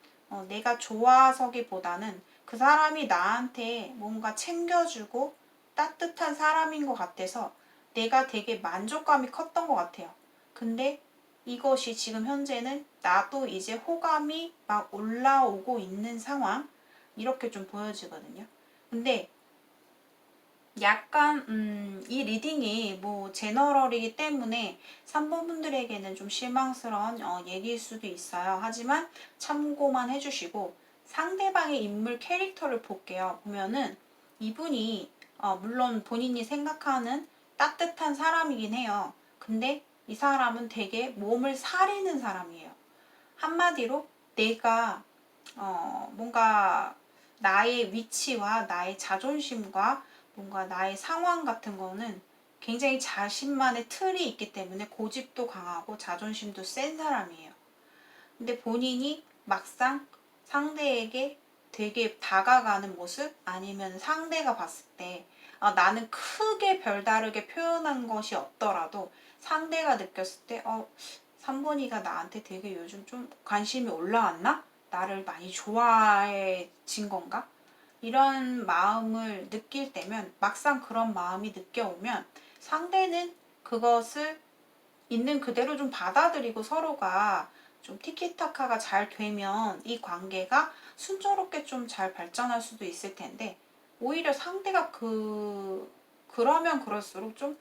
내가 좋아서기보다는 그 사람이 나한테 뭔가 챙겨주고 따뜻한 사람인 것 같아서 내가 되게 만족감이 컸던 것 같아요. 근데 이것이 지금 현재는 나도 이제 호감이 막 올라오고 있는 상황 이렇게 좀 보여지거든요. 근데 약간 이 리딩이 뭐 제너럴이기 때문에 3번 분들에게는 좀 실망스러운 얘기일 수도 있어요. 하지만 참고만 해주시고 상대방의 인물 캐릭터를 볼게요. 보면은 이분이 물론 본인이 생각하는 따뜻한 사람이긴 해요. 근데 이 사람은 되게 몸을 사리는 사람이에요. 한마디로 내가 뭔가 나의 위치와 나의 자존심과 뭔가 나의 상황 같은 거는 굉장히 자신만의 틀이 있기 때문에 고집도 강하고 자존심도 센 사람이에요. 근데 본인이 막상 상대에게 되게 다가가는 모습 아니면 상대가 봤을 때 나는 크게 별다르게 표현한 것이 없더라도 상대가 느꼈을 때 3번이가 나한테 되게 요즘 좀 관심이 올라왔나? 나를 많이 좋아해진 건가? 이런 마음을 느낄 때면 막상 그런 마음이 느껴오면 상대는 그것을 있는 그대로 좀 받아들이고 서로가 좀 티키타카가 잘 되면 이 관계가 순조롭게 좀 잘 발전할 수도 있을 텐데 오히려 상대가 그러면 그럴수록 좀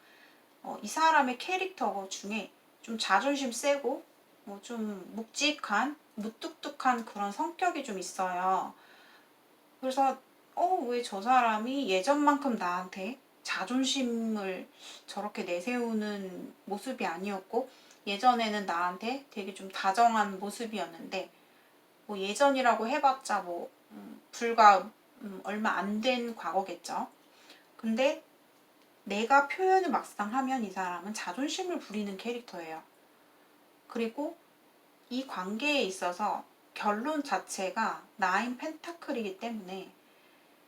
이 사람의 캐릭터 중에 좀 자존심 세고 좀 묵직한 무뚝뚝한 그런 성격이 좀 있어요. 그래서 왜 저 사람이 예전만큼 나한테 자존심을 저렇게 내세우는 모습이 아니었고, 예전에는 나한테 되게 좀 다정한 모습이었는데, 뭐 예전이라고 해봤자 뭐 불과 얼마 안 된 과거겠죠. 근데 내가 표현을 막상 하면 이 사람은 자존심을 부리는 캐릭터예요. 그리고 이 관계에 있어서 결론 자체가 나인 펜타클이기 때문에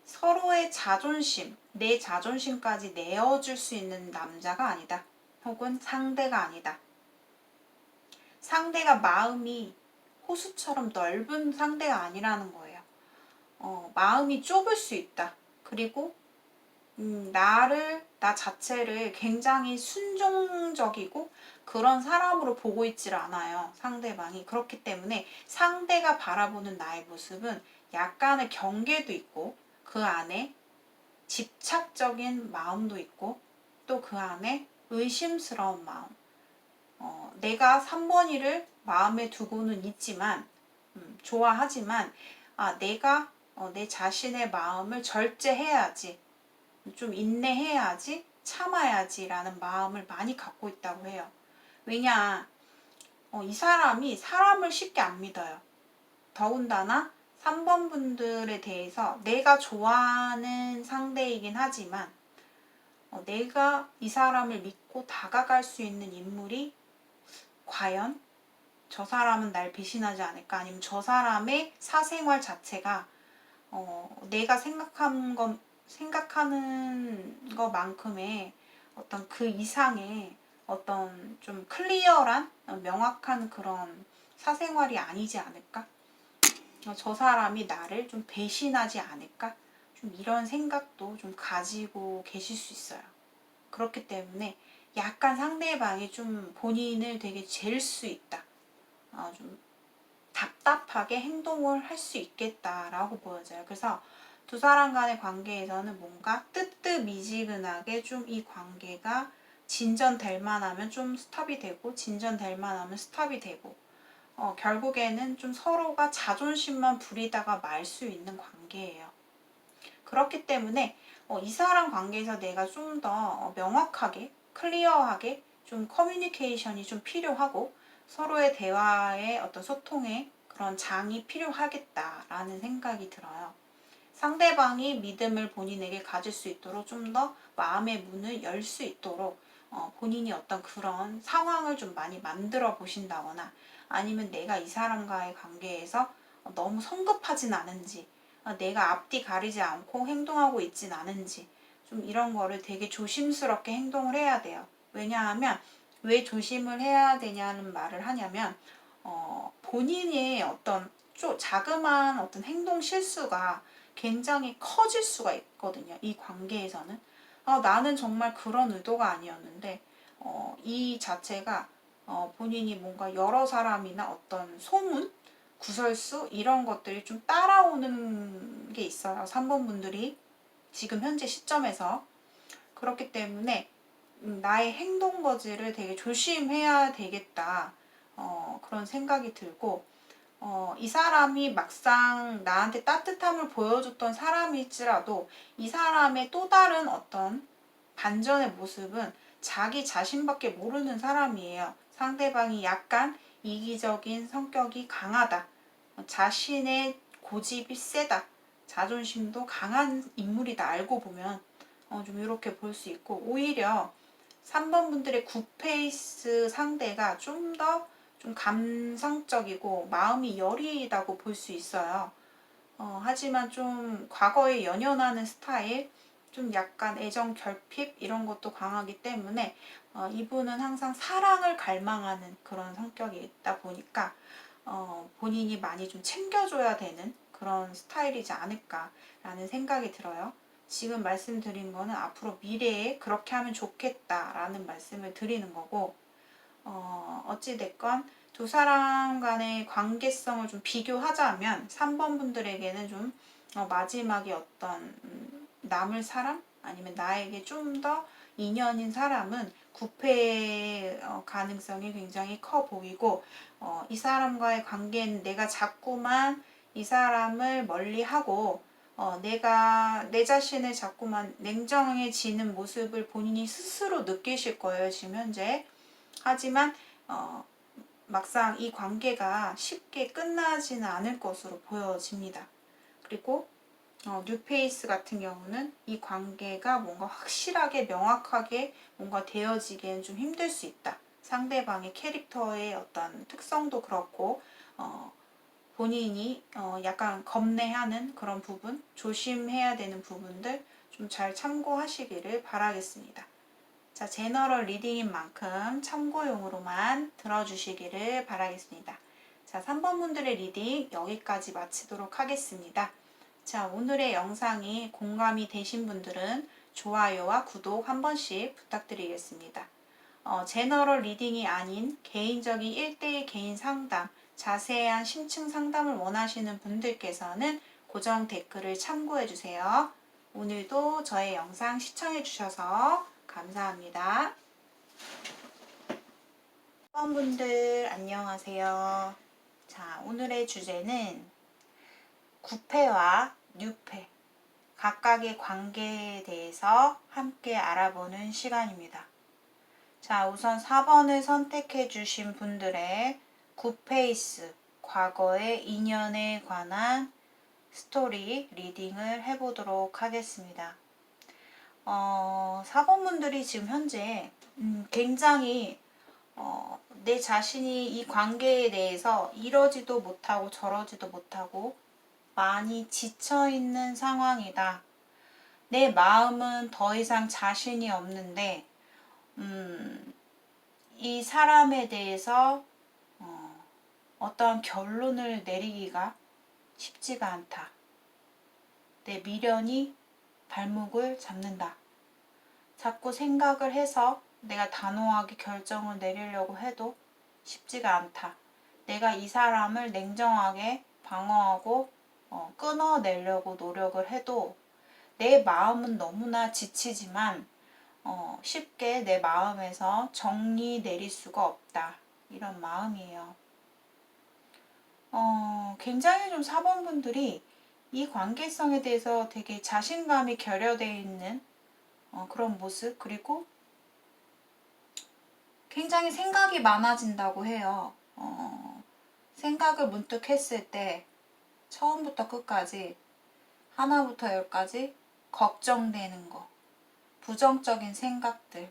서로의 자존심, 내 자존심까지 내어줄 수 있는 남자가 아니다. 혹은 상대가 아니다. 상대가 마음이 호수처럼 넓은 상대가 아니라는 거예요. 마음이 좁을 수 있다. 그리고 나 자체를 굉장히 순종적이고 그런 사람으로 보고 있질 않아요. 상대방이. 그렇기 때문에 상대가 바라보는 나의 모습은 약간의 경계도 있고 그 안에 집착적인 마음도 있고 또 그 안에 의심스러운 마음. 내가 3번이를 마음에 두고는 있지만 좋아하지만 내가 내 자신의 마음을 절제해야지, 좀 인내해야지, 참아야지 라는 마음을 많이 갖고 있다고 해요. 왜냐, 이 사람이 사람을 쉽게 안 믿어요. 더군다나 3번 분들에 대해서 내가 좋아하는 상대이긴 하지만 내가 이 사람을 믿고 다가갈 수 있는 인물이 과연 저 사람은 날 배신하지 않을까? 아니면 저 사람의 사생활 자체가 내가 생각하는 것만큼의 어떤 그 이상의 어떤 좀 클리어한 명확한 그런 사생활이 아니지 않을까? 저 사람이 나를 좀 배신하지 않을까? 좀 이런 생각도 좀 가지고 계실 수 있어요. 그렇기 때문에 약간 상대방이 좀 본인을 되게 잴 수 있다. 좀 답답하게 행동을 할 수 있겠다라고 보여져요. 그래서 두 사람 간의 관계에서는 뭔가 뜨뜻미지근하게 좀 이 관계가 진전될 만하면 좀 스탑이 되고 진전될 만하면 스탑이 되고 결국에는 좀 서로가 자존심만 부리다가 말 수 있는 관계예요. 그렇기 때문에 이 사람 관계에서 내가 좀 더 명확하게 클리어하게 좀 커뮤니케이션이 좀 필요하고 서로의 대화의 어떤 소통에 그런 장이 필요하겠다라는 생각이 들어요. 상대방이 믿음을 본인에게 가질 수 있도록 좀 더 마음의 문을 열 수 있도록 본인이 어떤 그런 상황을 좀 많이 만들어 보신다거나 아니면 내가 이 사람과의 관계에서 너무 성급하진 않은지 내가 앞뒤 가리지 않고 행동하고 있진 않은지 좀 이런 거를 되게 조심스럽게 행동을 해야 돼요. 왜냐하면 왜 조심을 해야 되냐는 말을 하냐면 본인의 어떤 자그마한 어떤 행동 실수가 굉장히 커질 수가 있거든요. 이 관계에서는 나는 정말 그런 의도가 아니었는데 이 자체가 본인이 뭔가 여러 사람이나 어떤 소문, 구설수 이런 것들이 좀 따라오는 게 있어요. 3번 분들이 지금 현재 시점에서. 그렇기 때문에 나의 행동 거지를 되게 조심해야 되겠다. 그런 생각이 들고 이 사람이 막상 나한테 따뜻함을 보여줬던 사람일지라도 이 사람의 또 다른 어떤 반전의 모습은 자기 자신밖에 모르는 사람이에요. 상대방이 약간 이기적인 성격이 강하다. 자신의 고집이 세다. 자존심도 강한 인물이다. 알고 보면 좀 이렇게 볼 수 있고 오히려 3번 분들의 굿페이스 상대가 좀 더 좀 감성적이고 마음이 여리다고 볼 수 있어요. 하지만 좀 과거에 연연하는 스타일, 좀 약간 애정 결핍 이런 것도 강하기 때문에 이분은 항상 사랑을 갈망하는 그런 성격이 있다 보니까 본인이 많이 좀 챙겨줘야 되는 그런 스타일이지 않을까라는 생각이 들어요. 지금 말씀드린 거는 앞으로 미래에 그렇게 하면 좋겠다라는 말씀을 드리는 거고 어찌됐건 두 사람 간의 관계성을 좀 비교하자면 3번 분들에게는 좀 마지막에 어떤 남을 사람? 아니면 나에게 좀 더 인연인 사람은 구패 가능성이 굉장히 커 보이고 이 사람과의 관계는 내가 자꾸만 이 사람을 멀리하고 내가 내 자신을 자꾸만 냉정해지는 모습을 본인이 스스로 느끼실 거예요, 지금 현재. 하지만 막상 이 관계가 쉽게 끝나지는 않을 것으로 보여집니다. 그리고 뉴페이스 같은 경우는 이 관계가 뭔가 확실하게 명확하게 뭔가 되어지기엔 좀 힘들 수 있다. 상대방의 캐릭터의 어떤 특성도 그렇고 본인이 약간 겁내하는 그런 부분, 조심해야 되는 부분들 좀 잘 참고하시기를 바라겠습니다. 자, 제너럴 리딩인 만큼 참고용으로만 들어주시기를 바라겠습니다. 자, 3번 분들의 리딩 여기까지 마치도록 하겠습니다. 자, 오늘의 영상이 공감이 되신 분들은 좋아요와 구독 한 번씩 부탁드리겠습니다. 제너럴 리딩이 아닌 개인적인 1대1 개인 상담, 자세한 심층 상담을 원하시는 분들께서는 고정 댓글을 참고해주세요. 오늘도 저의 영상 시청해주셔서 감사합니다. 1번 분들 안녕하세요. 자, 오늘의 주제는 구패와 뉴패 각각의 관계에 대해서 함께 알아보는 시간입니다. 자, 우선 4번을 선택해 주신 분들의 굿페이스, 과거의 인연에 관한 스토리 리딩을 해보도록 하겠습니다. 4번 분들이 지금 현재 굉장히 내 자신이 이 관계에 대해서 이러지도 못하고 저러지도 못하고 많이 지쳐있는 상황이다. 내 마음은 더 이상 자신이 없는데 이 사람에 대해서 어떠한 결론을 내리기가 쉽지가 않다. 내 미련이 발목을 잡는다. 자꾸 생각을 해서 내가 단호하게 결정을 내리려고 해도 쉽지가 않다. 내가 이 사람을 냉정하게 방어하고 끊어내려고 노력을 해도 내 마음은 너무나 지치지만 쉽게 내 마음에서 정리 내릴 수가 없다. 이런 마음이에요. 굉장히 좀 4번 분들이 이 관계성에 대해서 되게 자신감이 결여되어 있는 그런 모습, 그리고 굉장히 생각이 많아진다고 해요. 생각을 문득 했을 때 처음부터 끝까지 하나부터 열까지 걱정되는 거, 부정적인 생각들,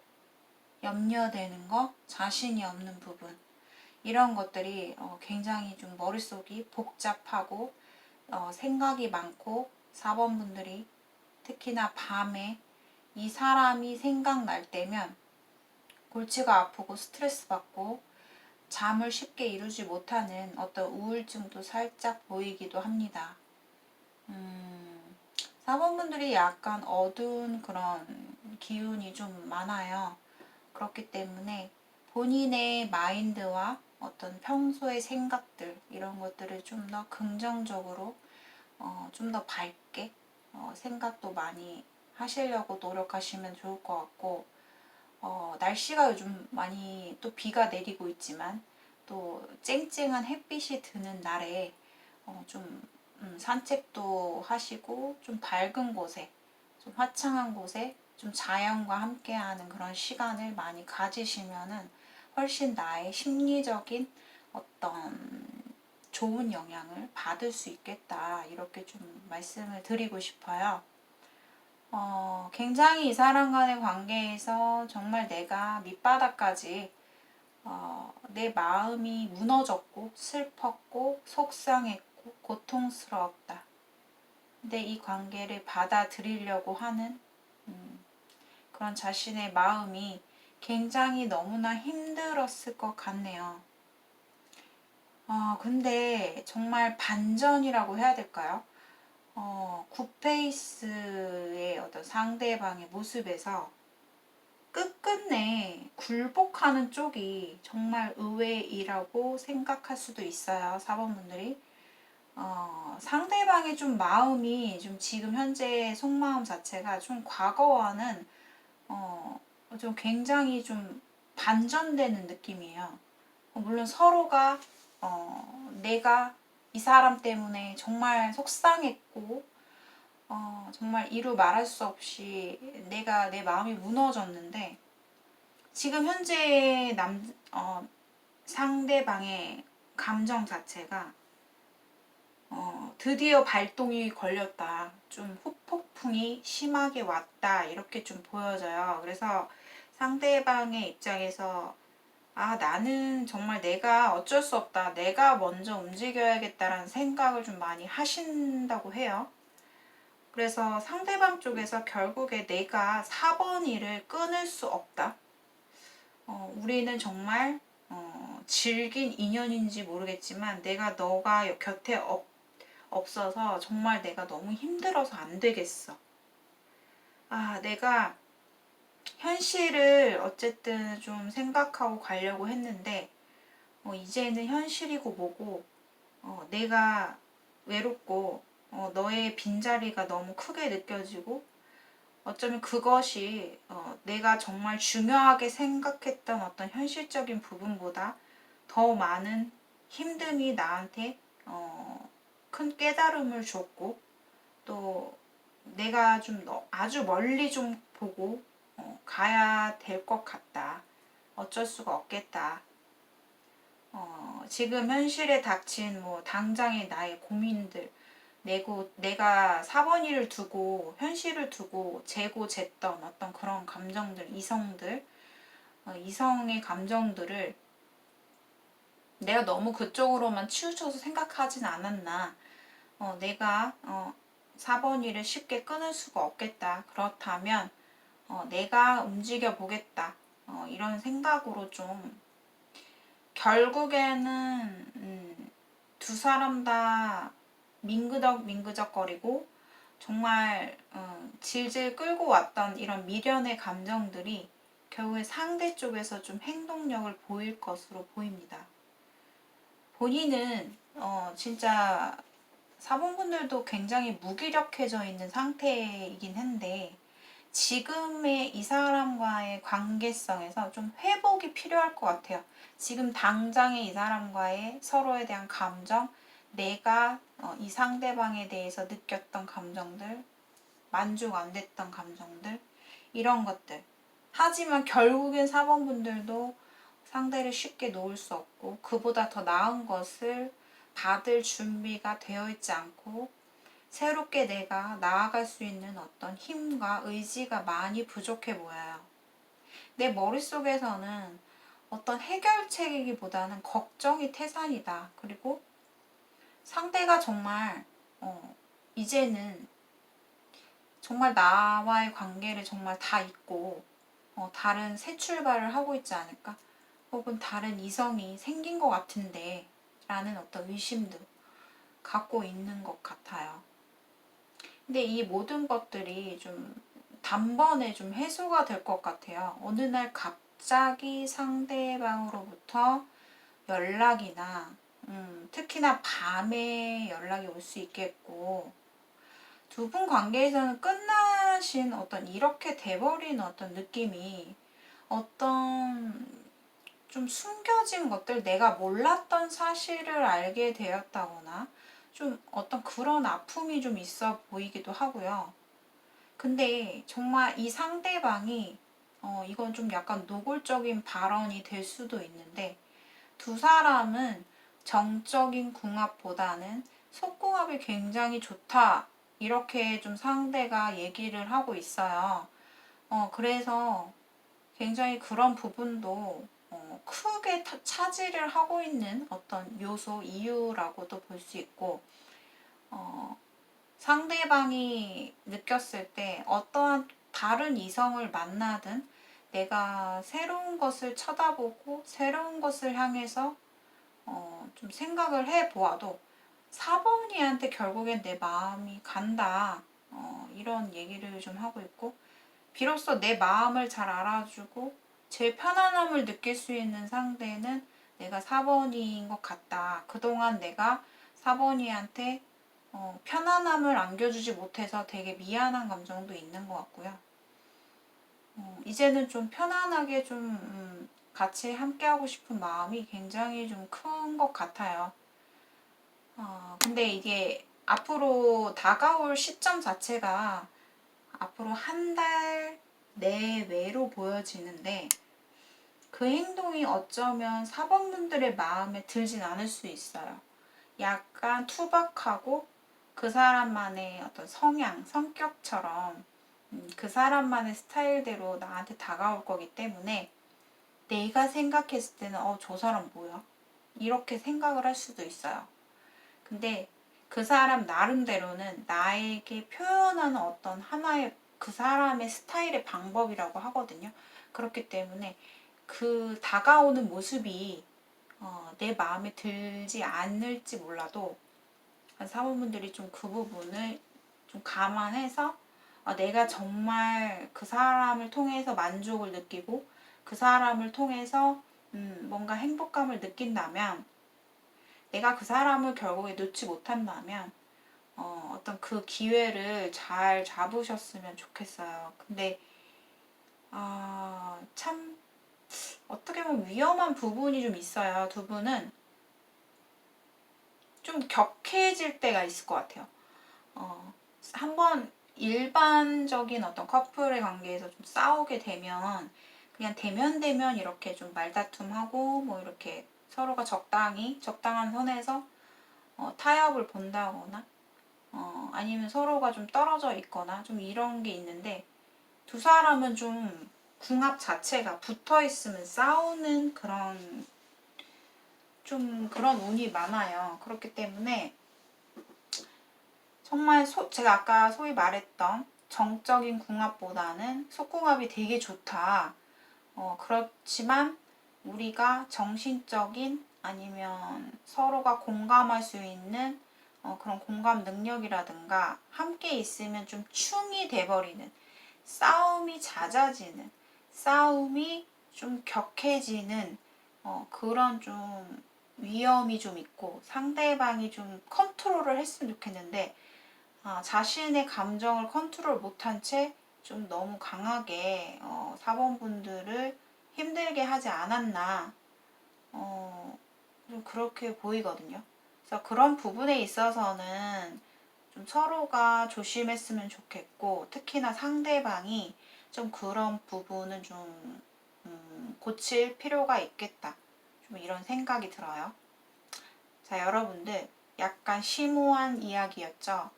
염려되는 거, 자신이 없는 부분, 이런 것들이 굉장히 좀 머릿속이 복잡하고 생각이 많고 4번 분들이 특히나 밤에 이 사람이 생각날 때면 골치가 아프고 스트레스 받고 잠을 쉽게 이루지 못하는 어떤 우울증도 살짝 보이기도 합니다. 4번 분들이 약간 어두운 그런 기운이 좀 많아요. 그렇기 때문에 본인의 마인드와 어떤 평소의 생각들, 이런 것들을 좀 더 긍정적으로 좀 더 밝게 생각도 많이 하시려고 노력하시면 좋을 것 같고, 날씨가 요즘 많이 또 비가 내리고 있지만 또 쨍쨍한 햇빛이 드는 날에 좀 산책도 하시고 좀 밝은 곳에, 좀 화창한 곳에 좀 자연과 함께하는 그런 시간을 많이 가지시면은 훨씬 나의 심리적인 어떤 좋은 영향을 받을 수 있겠다, 이렇게 좀 말씀을 드리고 싶어요. 굉장히 이 사람 간의 관계에서 정말 내가 밑바닥까지 내 마음이 무너졌고 슬펐고 속상했고 고통스러웠다. 근데 이 관계를 받아들이려고 하는 그런 자신의 마음이 굉장히 너무나 힘들었을 것 같네요. 근데 정말 반전이라고 해야 될까요? 굿페이스의 어떤 상대방의 모습에서 끝끝내 굴복하는 쪽이 정말 의외이라고 생각할 수도 있어요. 4번 분들이. 상대방의 좀 마음이 좀 지금 현재 속마음 자체가 좀 과거와는 좀 굉장히 좀 반전되는 느낌이에요. 물론 서로가 내가 이 사람 때문에 정말 속상했고 정말 이루 말할 수 없이 내가 내 마음이 무너졌는데 지금 현재 상대방의 감정 자체가 드디어 발동이 걸렸다. 좀 후폭풍이 심하게 왔다. 이렇게 좀 보여져요. 그래서 상대방의 입장에서 나는 정말 내가 어쩔 수 없다. 내가 먼저 움직여야겠다라는 생각을 좀 많이 하신다고 해요. 그래서 상대방 쪽에서 결국에 내가 4번 일을 끊을 수 없다. 우리는 정말 질긴 인연인지 모르겠지만 내가 너가 곁에 없어서 정말 내가 너무 힘들어서 안 되겠어. 내가 현실을 어쨌든 좀 생각하고 가려고 했는데 이제는 현실이고 뭐고 내가 외롭고 너의 빈자리가 너무 크게 느껴지고 어쩌면 그것이 내가 정말 중요하게 생각했던 어떤 현실적인 부분보다 더 많은 힘듦이 나한테 큰 깨달음을 줬고 또 내가 좀 아주 멀리 좀 보고 가야 될 것 같다. 어쩔 수가 없겠다. 지금 현실에 닥친 당장의 나의 고민들 내가 4번 일을 두고 현실을 두고 재고 쟀던 어떤 그런 감정들 이성의 감정들을 내가 너무 그쪽으로만 치우쳐서 생각하진 않았나. 내가 4번 일을 쉽게 끊을 수가 없겠다. 그렇다면 내가 움직여 보겠다. 이런 생각으로 좀 결국에는 두 사람 다 민그적거리고 정말 질질 끌고 왔던 이런 미련의 감정들이 결국에 상대 쪽에서 좀 행동력을 보일 것으로 보입니다. 본인은 진짜 사본분들도 굉장히 무기력해져 있는 상태이긴 한데 지금의 이 사람과의 관계성에서 좀 회복이 필요할 것 같아요. 지금 당장의 이 사람과의 서로에 대한 감정, 내가 이 상대방에 대해서 느꼈던 감정들, 만족 안 됐던 감정들, 이런 것들. 하지만 결국엔 사본분들도 상대를 쉽게 놓을 수 없고 그보다 더 나은 것을 받을 준비가 되어 있지 않고 새롭게 내가 나아갈 수 있는 어떤 힘과 의지가 많이 부족해 보여요. 내 머릿속에서는 어떤 해결책이기보다는 걱정이 태산이다. 그리고 상대가 정말 이제는 정말 나와의 관계를 정말 다 잊고 다른 새 출발을 하고 있지 않을까? 혹은 다른 이성이 생긴 것 같은데 라는 어떤 의심도 갖고 있는 것 같아요. 근데 이 모든 것들이 좀 단번에 좀 해소가 될 것 같아요. 어느 날 갑자기 상대방으로부터 연락이나 특히나 밤에 연락이 올 수 있겠고 두 분 관계에서는 끝나신 어떤 이렇게 돼버린 어떤 느낌이 어떤 좀 숨겨진 것들 내가 몰랐던 사실을 알게 되었다거나 좀 어떤 그런 아픔이 좀 있어 보이기도 하고요. 근데 정말 이 상대방이 이건 좀 약간 노골적인 발언이 될 수도 있는데 두 사람은 정적인 궁합보다는 속궁합이 굉장히 좋다. 이렇게 좀 상대가 얘기를 하고 있어요. 그래서 굉장히 그런 부분도 크게 차지를 하고 있는 어떤 요소, 이유라고도 볼 수 있고 상대방이 느꼈을 때 어떠한 다른 이성을 만나든 내가 새로운 것을 쳐다보고 새로운 것을 향해서 좀 생각을 해보아도 4번이한테 결국엔 내 마음이 간다. 이런 얘기를 좀 하고 있고 비로소 내 마음을 잘 알아주고 제일 편안함을 느낄 수 있는 상대는 내가 4번이인 것 같다. 그동안 내가 4번이한테 편안함을 안겨주지 못해서 되게 미안한 감정도 있는 것 같고요. 이제는 좀 편안하게 좀 같이 함께하고 싶은 마음이 굉장히 좀 큰 것 같아요. 근데 이게 앞으로 다가올 시점 자체가 앞으로 한 달 내외로 보여지는데 그 행동이 어쩌면 사범분들의 마음에 들진 않을 수 있어요. 약간 투박하고 그 사람만의 어떤 성향, 성격처럼 그 사람만의 스타일대로 나한테 다가올 거기 때문에 내가 생각했을 때는 저 사람 뭐야? 이렇게 생각을 할 수도 있어요. 근데 그 사람 나름대로는 나에게 표현하는 어떤 하나의 그 사람의 스타일의 방법이라고 하거든요. 그렇기 때문에 그 다가오는 모습이 내 마음에 들지 않을지 몰라도 사모분들이 좀 그 부분을 좀 감안해서 내가 정말 그 사람을 통해서 만족을 느끼고 그 사람을 통해서 뭔가 행복감을 느낀다면 내가 그 사람을 결국에 놓지 못한다면 어떤 그 기회를 잘 잡으셨으면 좋겠어요. 근데 참 어떻게 보면 위험한 부분이 좀 있어요. 두 분은 좀 격해질 때가 있을 것 같아요. 한번 일반적인 어떤 커플의 관계에서 좀 싸우게 되면 그냥 대면 이렇게 좀 말다툼하고 뭐 이렇게 서로가 적당한 선에서 타협을 본다거나 아니면 서로가 좀 떨어져 있거나 좀 이런 게 있는데 두 사람은 좀 궁합 자체가 붙어 있으면 싸우는 그런 운이 많아요. 그렇기 때문에 정말 제가 아까 소위 말했던 정적인 궁합보다는 속궁합이 되게 좋다. 그렇지만 우리가 정신적인 아니면 서로가 공감할 수 있는 그런 공감 능력이라든가 함께 있으면 좀 충이 돼버리는 싸움이 잦아지는 싸움이 좀 격해지는 그런 좀 위험이 좀 있고 상대방이 좀 컨트롤을 했으면 좋겠는데 자신의 감정을 컨트롤 못한 채 좀 너무 강하게 사범분들을 힘들게 하지 않았나 좀 그렇게 보이거든요. 그래서 그런 부분에 있어서는 좀 서로가 조심했으면 좋겠고 특히나 상대방이 좀 그런 부분은 좀 고칠 필요가 있겠다. 좀 이런 생각이 들어요. 자, 여러분들 약간 심오한 이야기였죠.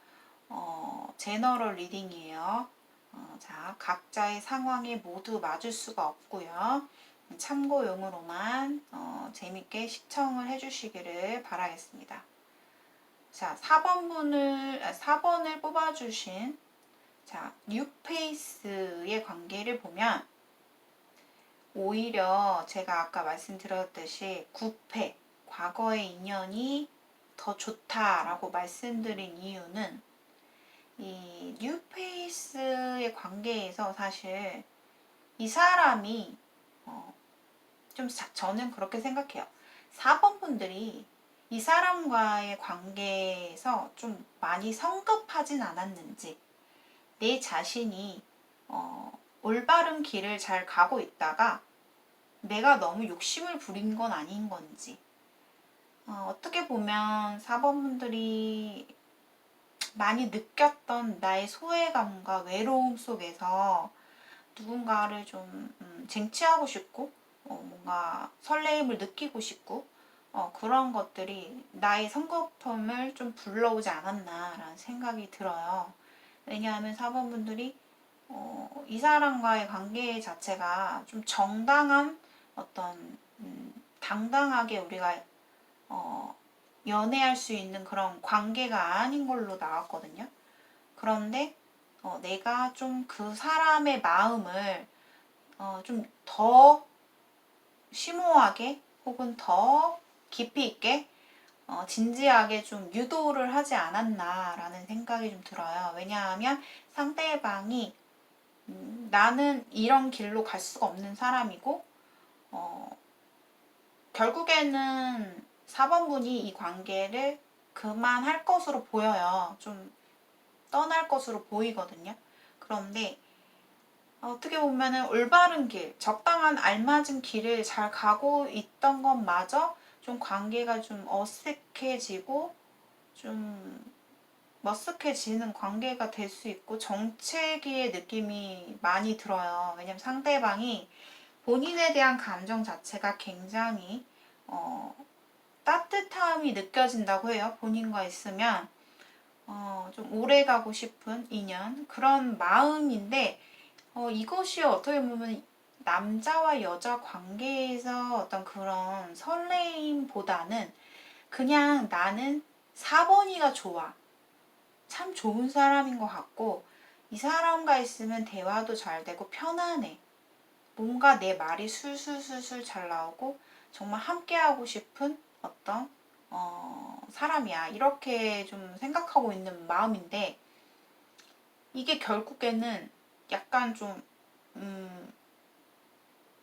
제너럴 리딩이에요. 자, 각자의 상황에 모두 맞을 수가 없고요. 참고용으로만 재밌게 시청을 해주시기를 바라겠습니다. 자, 4번을 뽑아주신 자, 뉴페이스의 관계를 보면 오히려 제가 아까 말씀드렸듯이 구패, 과거의 인연이 더 좋다라고 말씀드린 이유는 이 뉴페이스의 관계에서 사실 이 사람이 저는 그렇게 생각해요. 4번 분들이 이 사람과의 관계에서 좀 많이 성급하진 않았는지 내 자신이 올바른 길을 잘 가고 있다가 내가 너무 욕심을 부린 건 아닌 건지 어떻게 보면 4번 분들이 많이 느꼈던 나의 소외감과 외로움 속에서 누군가를 좀 쟁취하고 싶고 뭔가 설레임을 느끼고 싶고 그런 것들이 나의 성급함을 좀 불러오지 않았나라는 생각이 들어요. 왜냐하면 4번분들이 이 사람과의 관계 자체가 좀 정당한 어떤 당당하게 우리가 연애할 수 있는 그런 관계가 아닌 걸로 나왔거든요. 그런데 내가 좀 그 사람의 마음을 좀 더 심오하게 혹은 더 깊이 있게 진지하게 좀 유도를 하지 않았나라는 생각이 좀 들어요. 왜냐하면 상대방이 나는 이런 길로 갈 수가 없는 사람이고 결국에는 4번분이 이 관계를 그만할 것으로 보여요. 좀 떠날 것으로 보이거든요. 그런데 어떻게 보면은 올바른 길, 적당한 알맞은 길을 잘 가고 있던 것마저 좀 관계가 좀 어색해지고 좀 머쓱해지는 관계가 될 수 있고 정체기의 느낌이 많이 들어요. 왜냐면 상대방이 본인에 대한 감정 자체가 굉장히 따뜻함이 느껴진다고 해요. 본인과 있으면 좀 오래 가고 싶은 인연 그런 마음인데 이것이 어떻게 보면 남자와 여자 관계에서 어떤 그런 설레임보다는 그냥 나는 4번이가 좋아. 참 좋은 사람인 것 같고 이 사람과 있으면 대화도 잘 되고 편안해. 뭔가 내 말이 술술술술 잘 나오고 정말 함께하고 싶은 어떤 사람이야. 이렇게 좀 생각하고 있는 마음인데 이게 결국에는 약간 좀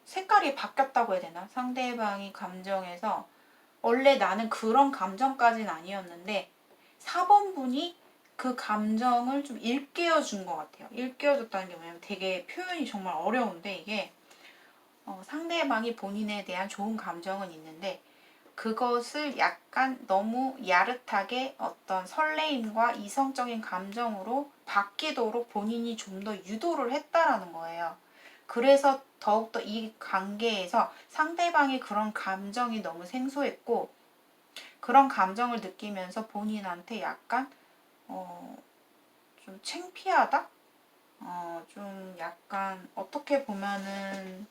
색깔이 바뀌었다고 해야 되나? 상대방이 감정에서 원래 나는 그런 감정까지는 아니었는데 4번 분이 그 감정을 좀 일깨워 준 것 같아요. 일깨워 줬다는 게 뭐냐면 되게 표현이 정말 어려운데 이게 상대방이 본인에 대한 좋은 감정은 있는데 그것을 약간 너무 야릇하게 어떤 설레임과 이성적인 감정으로 바뀌도록 본인이 좀 더 유도를 했다라는 거예요. 그래서 더욱더 이 관계에서 상대방이 그런 감정이 너무 생소했고 그런 감정을 느끼면서 본인한테 약간 좀 창피하다? 좀 약간 어떻게 보면은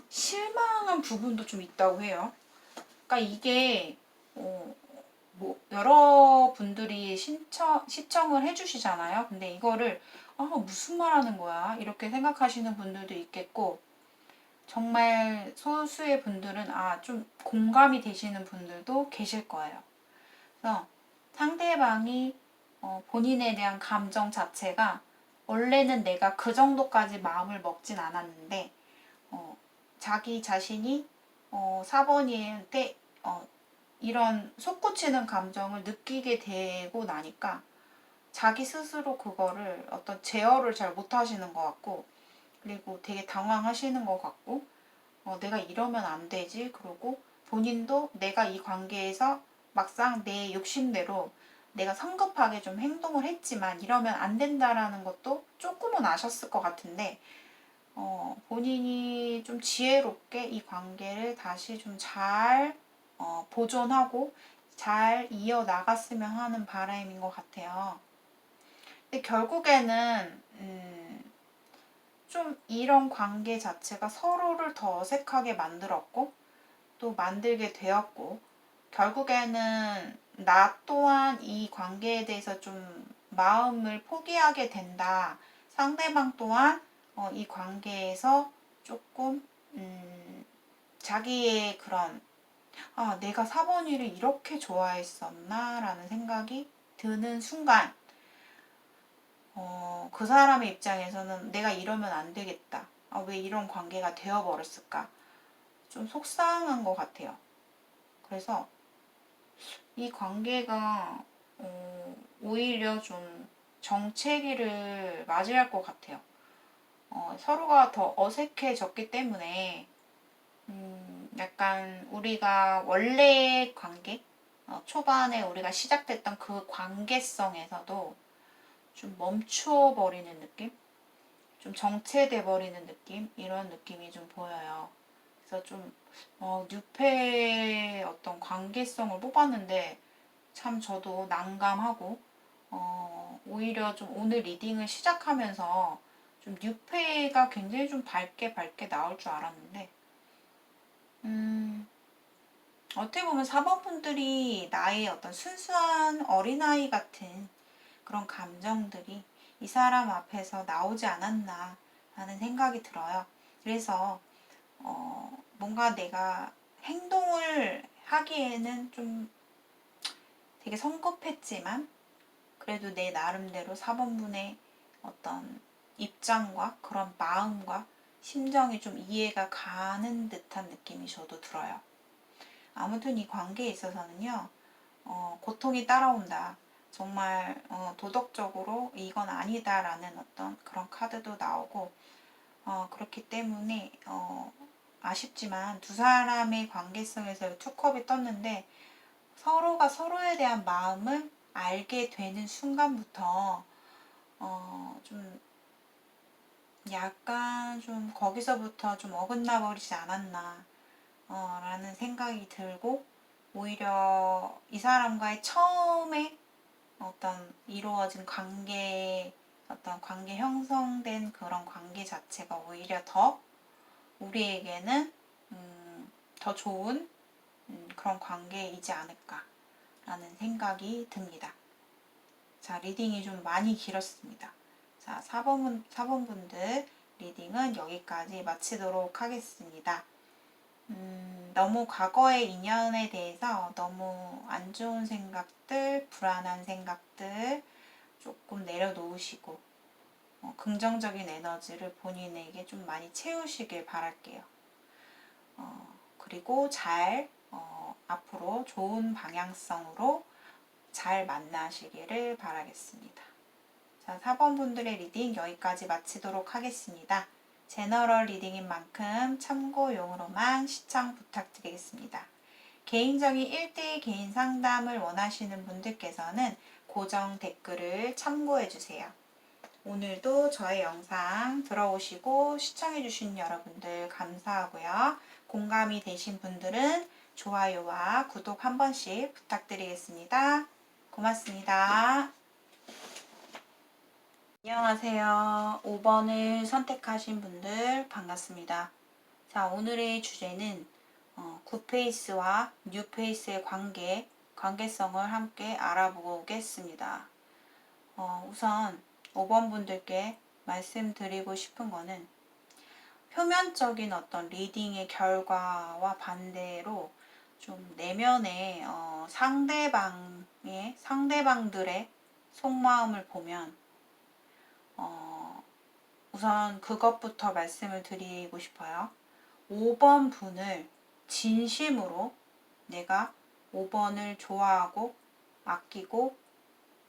실망한 부분도 좀 있다고 해요. 그러니까 이게 뭐 여러분들이 시청을 해주시잖아요. 근데 이거를 무슨 말 하는 거야? 이렇게 생각하시는 분들도 있겠고 정말 소수의 분들은 좀 공감이 되시는 분들도 계실 거예요. 그래서 상대방이 본인에 대한 감정 자체가 원래는 내가 그 정도까지 마음을 먹진 않았는데 자기 자신이 4번이한테 이런 솟구치는 감정을 느끼게 되고 나니까 자기 스스로 그거를 어떤 제어를 잘 못하시는 것 같고 그리고 되게 당황하시는 것 같고 내가 이러면 안 되지 그러고 본인도 내가 이 관계에서 막상 내 욕심대로 내가 성급하게 좀 행동을 했지만 이러면 안 된다라는 것도 조금은 아셨을 것 같은데 본인이 좀 지혜롭게 이 관계를 다시 좀 잘 보존하고 잘 이어나갔으면 하는 바람인 것 같아요. 근데 결국에는 좀 이런 관계 자체가 서로를 더 어색하게 만들었고 또 만들게 되었고 결국에는 나 또한 이 관계에 대해서 좀 마음을 포기하게 된다. 상대방 또한 이 관계에서 조금 자기의 그런 내가 4번이를 이렇게 좋아했었나 라는 생각이 드는 순간 그 사람의 입장에서는 내가 이러면 안 되겠다. 왜 이런 관계가 되어버렸을까? 좀 속상한 것 같아요. 그래서 이 관계가 오히려 좀 정체기를 맞이할 것 같아요. 서로가 더 어색해졌기 때문에 약간 우리가 원래의 관계, 초반에 우리가 시작됐던 그 관계성에서도 좀 멈춰버리는 느낌? 좀 정체돼 버리는 느낌? 이런 느낌이 좀 보여요. 그래서 좀 뉴페의 어떤 관계성을 뽑았는데 참 저도 난감하고 오히려 좀 오늘 리딩을 시작하면서 좀 뉴페가 굉장히 좀 밝게 나올 줄 알았는데 어떻게 보면 4번 분들이 나의 어떤 순수한 어린아이 같은 그런 감정들이 이 사람 앞에서 나오지 않았나 하는 생각이 들어요. 그래서 뭔가 내가 행동을 하기에는 좀 되게 성급했지만 그래도 내 나름대로 4번분의 어떤 입장과 그런 마음과 심정이 좀 이해가 가는 듯한 느낌이 저도 들어요. 아무튼 이 관계에 있어서는요, 고통이 따라온다. 정말 도덕적으로 이건 아니다라는 어떤 그런 카드도 나오고 그렇기 때문에 아쉽지만 두 사람의 관계성에서 투컵이 떴는데 서로가 서로에 대한 마음을 알게 되는 순간부터 좀 약간 좀 거기서부터 좀 어긋나 버리지 않았나 라는 생각이 들고, 오히려 이 사람과의 처음에 어떤 이루어진 관계, 어떤 관계 형성된 그런 관계 자체가 오히려 더 우리에게는 더 좋은 그런 관계이지 않을까라는 생각이 듭니다. 자, 리딩이 좀 많이 길었습니다. 자, 4번 분들 리딩은 여기까지 마치도록 하겠습니다. 너무 과거의 인연에 대해서 너무 안 좋은 생각들, 불안한 생각들 조금 내려놓으시고 긍정적인 에너지를 본인에게 좀 많이 채우시길 바랄게요. 그리고 잘 앞으로 좋은 방향성으로 잘 만나시기를 바라겠습니다. 자, 4번 분들의 리딩 여기까지 마치도록 하겠습니다. 제너럴 리딩인 만큼 참고용으로만 시청 부탁드리겠습니다. 개인적인 1대1 개인 상담을 원하시는 분들께서는 고정 댓글을 참고해주세요. 오늘도 저의 영상 들어오시고 시청해주신 여러분들 감사하고요. 공감이 되신 분들은 좋아요와 구독 한 번씩 부탁드리겠습니다. 고맙습니다. 안녕하세요. 5번을 선택하신 분들 반갑습니다. 자, 오늘의 주제는 굿페이스와 뉴페이스의 관계성을 함께 알아보겠습니다. 우선 5번 분들께 말씀드리고 싶은 거는, 표면적인 어떤 리딩의 결과와 반대로 좀 내면의 상대방들의 속마음을 보면 우선 그것부터 말씀을 드리고 싶어요. 5번 분을 진심으로 내가 5번을 좋아하고 아끼고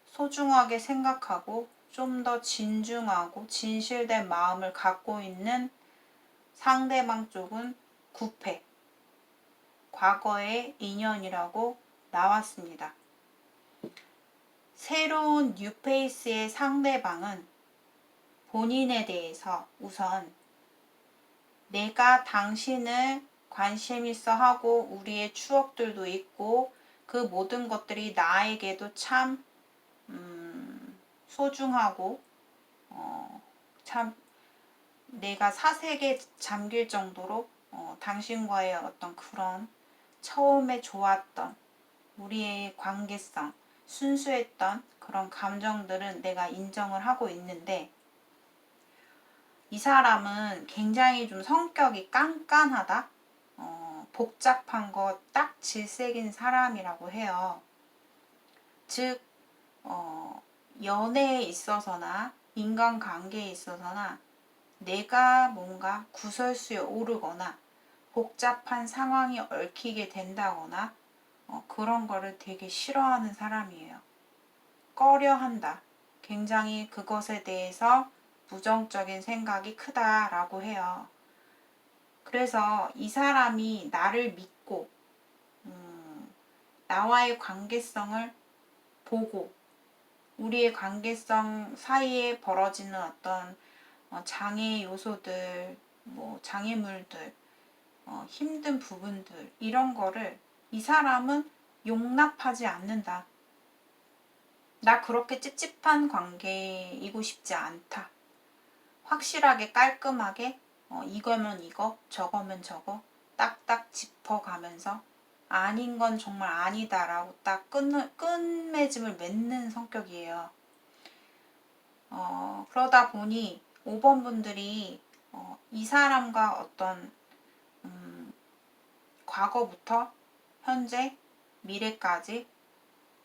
소중하게 생각하고 좀 더 진중하고 진실된 마음을 갖고 있는 상대방 쪽은 9패, 과거의 인연이라고 나왔습니다. 새로운 뉴페이스의 상대방은 본인에 대해서 우선 내가 당신을 관심 있어 하고 우리의 추억들도 있고 그 모든 것들이 나에게도 참 소중하고 참 내가 사색에 잠길 정도로 당신과의 어떤 그런 처음에 좋았던 우리의 관계성, 순수했던 그런 감정들은 내가 인정을 하고 있는데, 이 사람은 굉장히 좀 성격이 깐깐하다, 복잡한 거 딱 질색인 사람이라고 해요. 즉 연애에 있어서나 인간관계에 있어서나 내가 뭔가 구설수에 오르거나 복잡한 상황이 얽히게 된다거나 그런 거를 되게 싫어하는 사람이에요. 꺼려한다. 굉장히 그것에 대해서 부정적인 생각이 크다라고 해요. 그래서 이 사람이 나를 믿고 나와의 관계성을 보고 우리의 관계성 사이에 벌어지는 어떤 장애 요소들, 장애물들, 힘든 부분들, 이런 거를 이 사람은 용납하지 않는다. 나 그렇게 찝찝한 관계이고 싶지 않다. 확실하게 깔끔하게 이거면 이거, 저거면 저거 딱딱 짚어가면서 아닌 건 정말 아니다라고 딱 끝맺음을 맺는 성격이에요. 그러다 보니 5번 분들이 이 사람과 어떤 과거부터 현재, 미래까지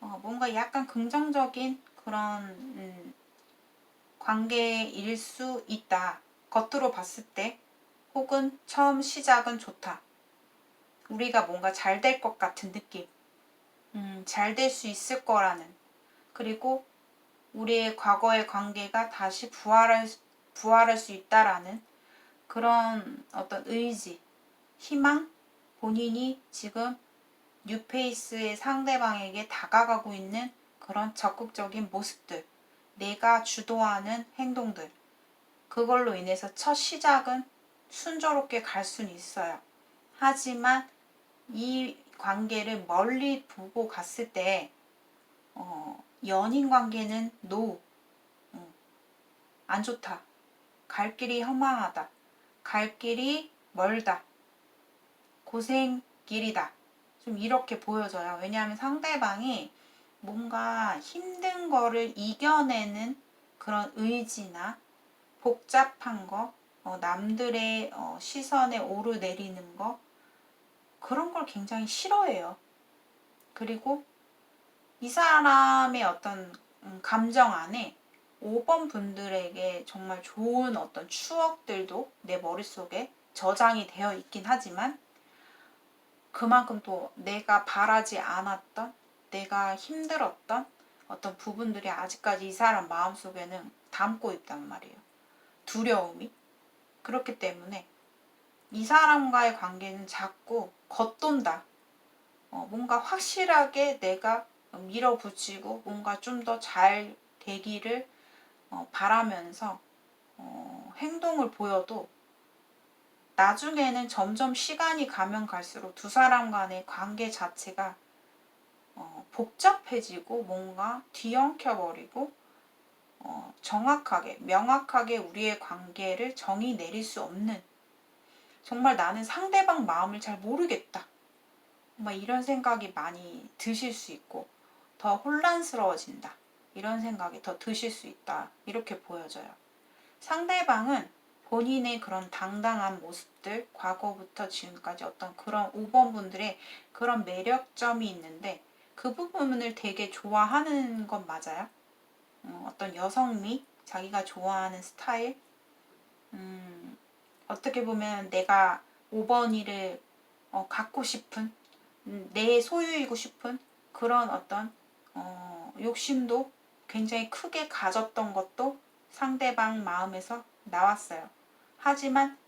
뭔가 약간 긍정적인 그런 관계일 수 있다. 겉으로 봤을 때, 혹은 처음 시작은 좋다. 우리가 뭔가 잘 될 것 같은 느낌, 잘 될 수 있을 거라는, 그리고 우리의 과거의 관계가 다시 부활할 수 있다라는 그런 어떤 의지, 희망, 본인이 지금 뉴페이스의 상대방에게 다가가고 있는 그런 적극적인 모습들, 내가 주도하는 행동들, 그걸로 인해서 첫 시작은 순조롭게 갈 수는 있어요. 하지만 이 관계를 멀리 보고 갔을 때 연인 관계는 노, 안 좋다. 갈 길이 허망하다. 갈 길이 멀다. 고생길이다. 좀 이렇게 보여져요. 왜냐하면 상대방이 뭔가 힘든 거를 이겨내는 그런 의지나 복잡한 거, 남들의 시선에 오르내리는 거, 그런 걸 굉장히 싫어해요. 그리고 이 사람의 어떤 감정 안에 5번 분들에게 정말 좋은 어떤 추억들도 내 머릿속에 저장이 되어 있긴 하지만 그만큼 또 내가 바라지 않았던, 내가 힘들었던 어떤 부분들이 아직까지 이 사람 마음속에는 담고 있단 말이에요. 두려움이. 그렇기 때문에 이 사람과의 관계는 자꾸 겉돈다. 뭔가 확실하게 내가 밀어붙이고 뭔가 좀 더 잘 되기를 바라면서 행동을 보여도 나중에는 점점 시간이 가면 갈수록 두 사람 간의 관계 자체가 복잡해지고 뭔가 뒤엉켜버리고 정확하게 명확하게 우리의 관계를 정의 내릴 수 없는, 정말 나는 상대방 마음을 잘 모르겠다, 이런 생각이 많이 드실 수 있고 더 혼란스러워진다, 이런 생각이 더 드실 수 있다, 이렇게 보여져요. 상대방은 본인의 그런 당당한 모습들, 과거부터 지금까지 어떤 그런 5번 분들의 그런 매력점이 있는데 그 부분을 되게 좋아하는 건 맞아요. 어떤 여성미, 자기가 좋아하는 스타일, 어떻게 보면 내가 5번이를 갖고 싶은, 내 소유이고 싶은 그런 어떤 욕심도 굉장히 크게 가졌던 것도 상대방 마음에서 나왔어요. 하지만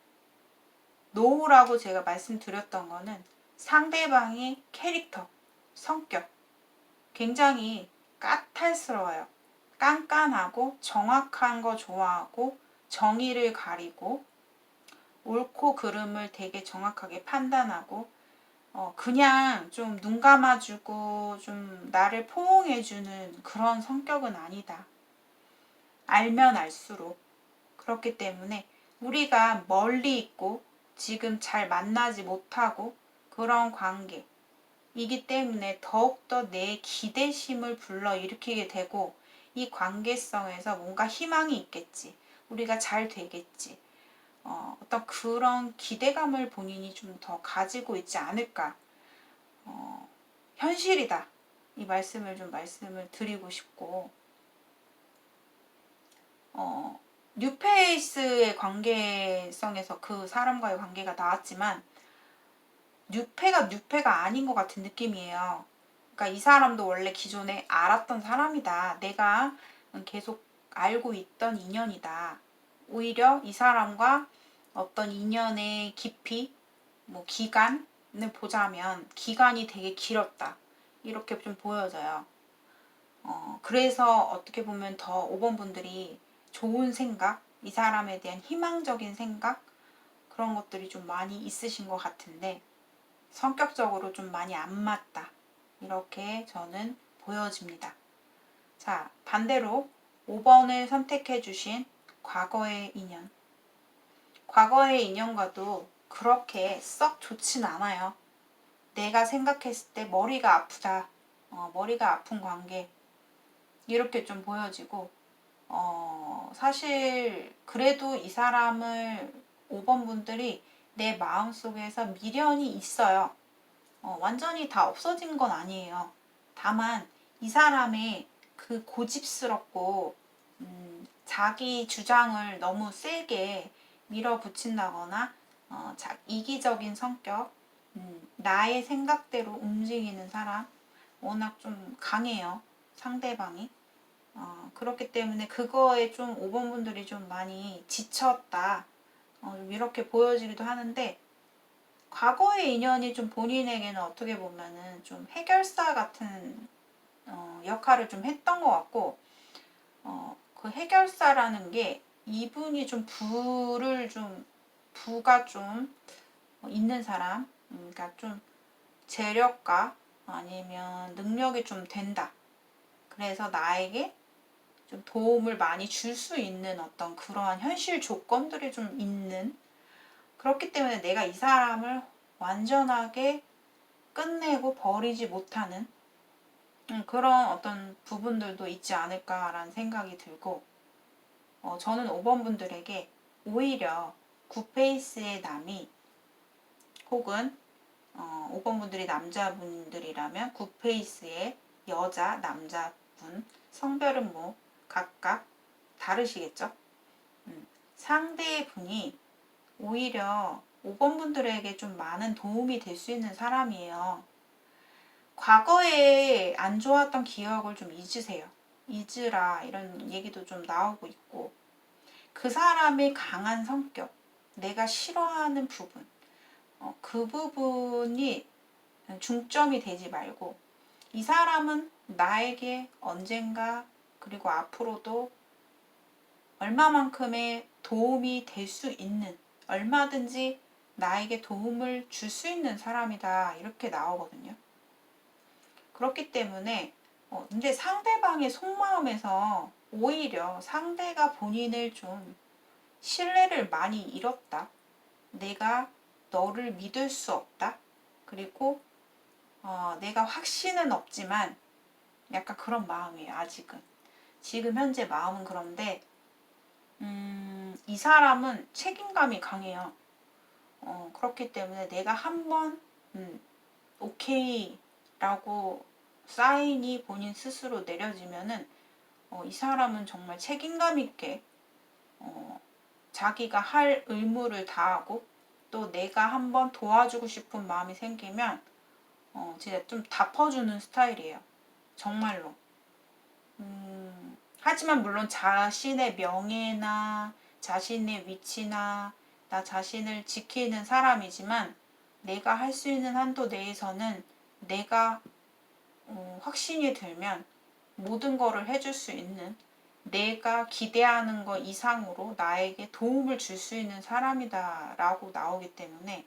노우라고 제가 말씀드렸던 거는 상대방의 캐릭터, 성격, 굉장히 까탈스러워요. 깐깐하고 정확한 거 좋아하고 정의를 가리고 옳고 그름을 되게 정확하게 판단하고 그냥 좀 눈 감아주고 좀 나를 포옹해주는 그런 성격은 아니다. 알면 알수록. 그렇기 때문에 우리가 멀리 있고 지금 잘 만나지 못하고 그런 관계이기 때문에 더욱더 내 기대심을 불러일으키게 되고 이 관계성에서 뭔가 희망이 있겠지. 우리가 잘 되겠지. 어떤 그런 기대감을 본인이 좀 더 가지고 있지 않을까. 현실이다. 이 말씀을 드리고 싶고, 뉴페이스의 관계성에서 그 사람과의 관계가 나왔지만 뉴페가 아닌 것 같은 느낌이에요. 그러니까 이 사람도 원래 기존에 알았던 사람이다. 내가 계속 알고 있던 인연이다. 오히려 이 사람과 어떤 인연의 깊이, 기간을 보자면 기간이 되게 길었다. 이렇게 좀 보여져요. 그래서 어떻게 보면 더 5번 분들이 좋은 생각, 이 사람에 대한 희망적인 생각, 그런 것들이 좀 많이 있으신 것 같은데 성격적으로 좀 많이 안 맞다. 이렇게 저는 보여집니다. 자, 반대로 5번을 선택해 주신 과거의 인연. 과거의 인연과도 그렇게 썩 좋진 않아요. 내가 생각했을 때 머리가 아프다. 머리가 아픈 관계. 이렇게 좀 보여지고 사실 그래도 이 사람을 5번 분들이 내 마음속에서 미련이 있어요. 완전히 다 없어진 건 아니에요. 다만 이 사람의 그 고집스럽고 자기 주장을 너무 세게 밀어붙인다거나 이기적인 성격, 나의 생각대로 움직이는 사람, 워낙 좀 강해요. 상대방이. 그렇기 때문에 그거에 좀 5번 분들이 좀 많이 지쳤다. 좀 이렇게 보여지기도 하는데, 과거의 인연이 좀 본인에게는 어떻게 보면은 좀 해결사 같은 역할을 좀 했던 것 같고, 그 해결사라는 게 이분이 좀 부가 좀 있는 사람, 그러니까 좀 재력가 아니면 능력이 좀 된다. 그래서 나에게 좀 도움을 많이 줄 수 있는 어떤 그러한 현실 조건들이 좀 있는, 그렇기 때문에 내가 이 사람을 완전하게 끝내고 버리지 못하는 그런 어떤 부분들도 있지 않을까라는 생각이 들고, 저는 5번 분들에게 오히려 굿페이스의 남이, 혹은 5번 분들이 남자분들이라면 굿페이스의 여자, 남자분, 성별은 뭐 각각 다르시겠죠? 상대분이 오히려 5번 분들에게 좀 많은 도움이 될 수 있는 사람이에요. 과거에 안 좋았던 기억을 좀 잊으세요. 잊으라, 이런 얘기도 좀 나오고 있고, 그 사람의 강한 성격, 내가 싫어하는 부분, 그 부분이 중점이 되지 말고, 이 사람은 나에게 언젠가 그리고 앞으로도 얼마만큼의 도움이 될 수 있는, 얼마든지 나에게 도움을 줄 수 있는 사람이다, 이렇게 나오거든요. 그렇기 때문에 근데 상대방의 속마음에서 오히려 상대가 본인을 좀 신뢰를 많이 잃었다, 내가 너를 믿을 수 없다, 그리고 내가 확신은 없지만 약간 그런 마음이에요. 아직은, 지금 현재 마음은 그런데, 이 사람은 책임감이 강해요. 그렇기 때문에 내가 한번 오케이 라고 사인이 본인 스스로 내려지면은 이 사람은 정말 책임감 있게 자기가 할 의무를 다하고, 또 내가 한번 도와주고 싶은 마음이 생기면 진짜 좀 덮어주는 스타일이에요. 정말로. 하지만 물론 자신의 명예나 자신의 위치나 나 자신을 지키는 사람이지만, 내가 할 수 있는 한도 내에서는 내가 확신이 들면 모든 거를 해줄 수 있는, 내가 기대하는 것 이상으로 나에게 도움을 줄 수 있는 사람이다 라고 나오기 때문에,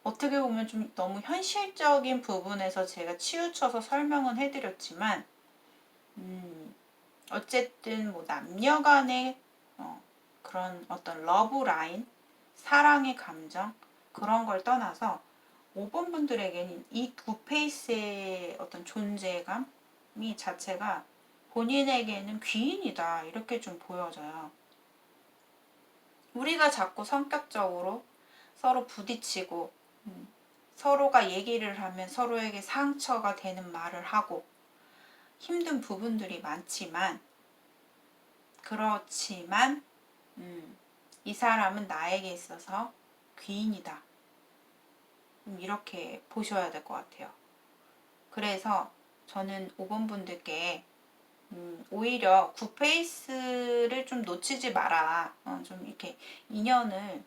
어떻게 보면 좀 너무 현실적인 부분에서 제가 치우쳐서 설명은 해드렸지만, 어쨌든 뭐 남녀 간의 그런 어떤 러브 라인, 사랑의 감정, 그런 걸 떠나서 5번 분들에게는 이 굿페이스의 어떤 존재감이 자체가 본인에게는 귀인이다, 이렇게 좀 보여져요. 우리가 자꾸 성격적으로 서로 부딪히고, 서로가 얘기를 하면 서로에게 상처가 되는 말을 하고 힘든 부분들이 많지만, 그렇지만 이 사람은 나에게 있어서 귀인이다, 이렇게 보셔야 될 것 같아요. 그래서 저는 5번 분들께 오히려 굿페이스를 좀 놓치지 마라, 좀 이렇게 인연을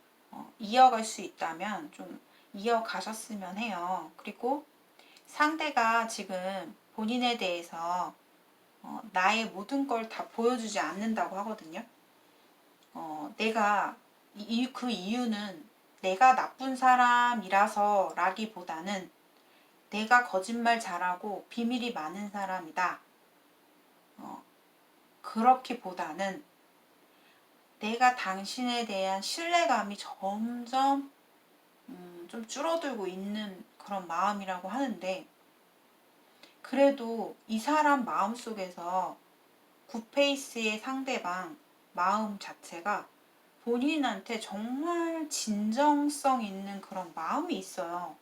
이어갈 수 있다면 좀 이어가셨으면 해요. 그리고 상대가 지금 본인에 대해서 나의 모든 걸 다 보여주지 않는다고 하거든요. 내가 그 이유는 내가 나쁜 사람이라서 라기보다는 내가 거짓말 잘하고 비밀이 많은 사람이다, 그렇기보다는 내가 당신에 대한 신뢰감이 점점 좀 줄어들고 있는 그런 마음이라고 하는데, 그래도 이 사람 마음속에서 굿페이스의 상대방 마음 자체가 본인한테 정말 진정성 있는 그런 마음이 있어요.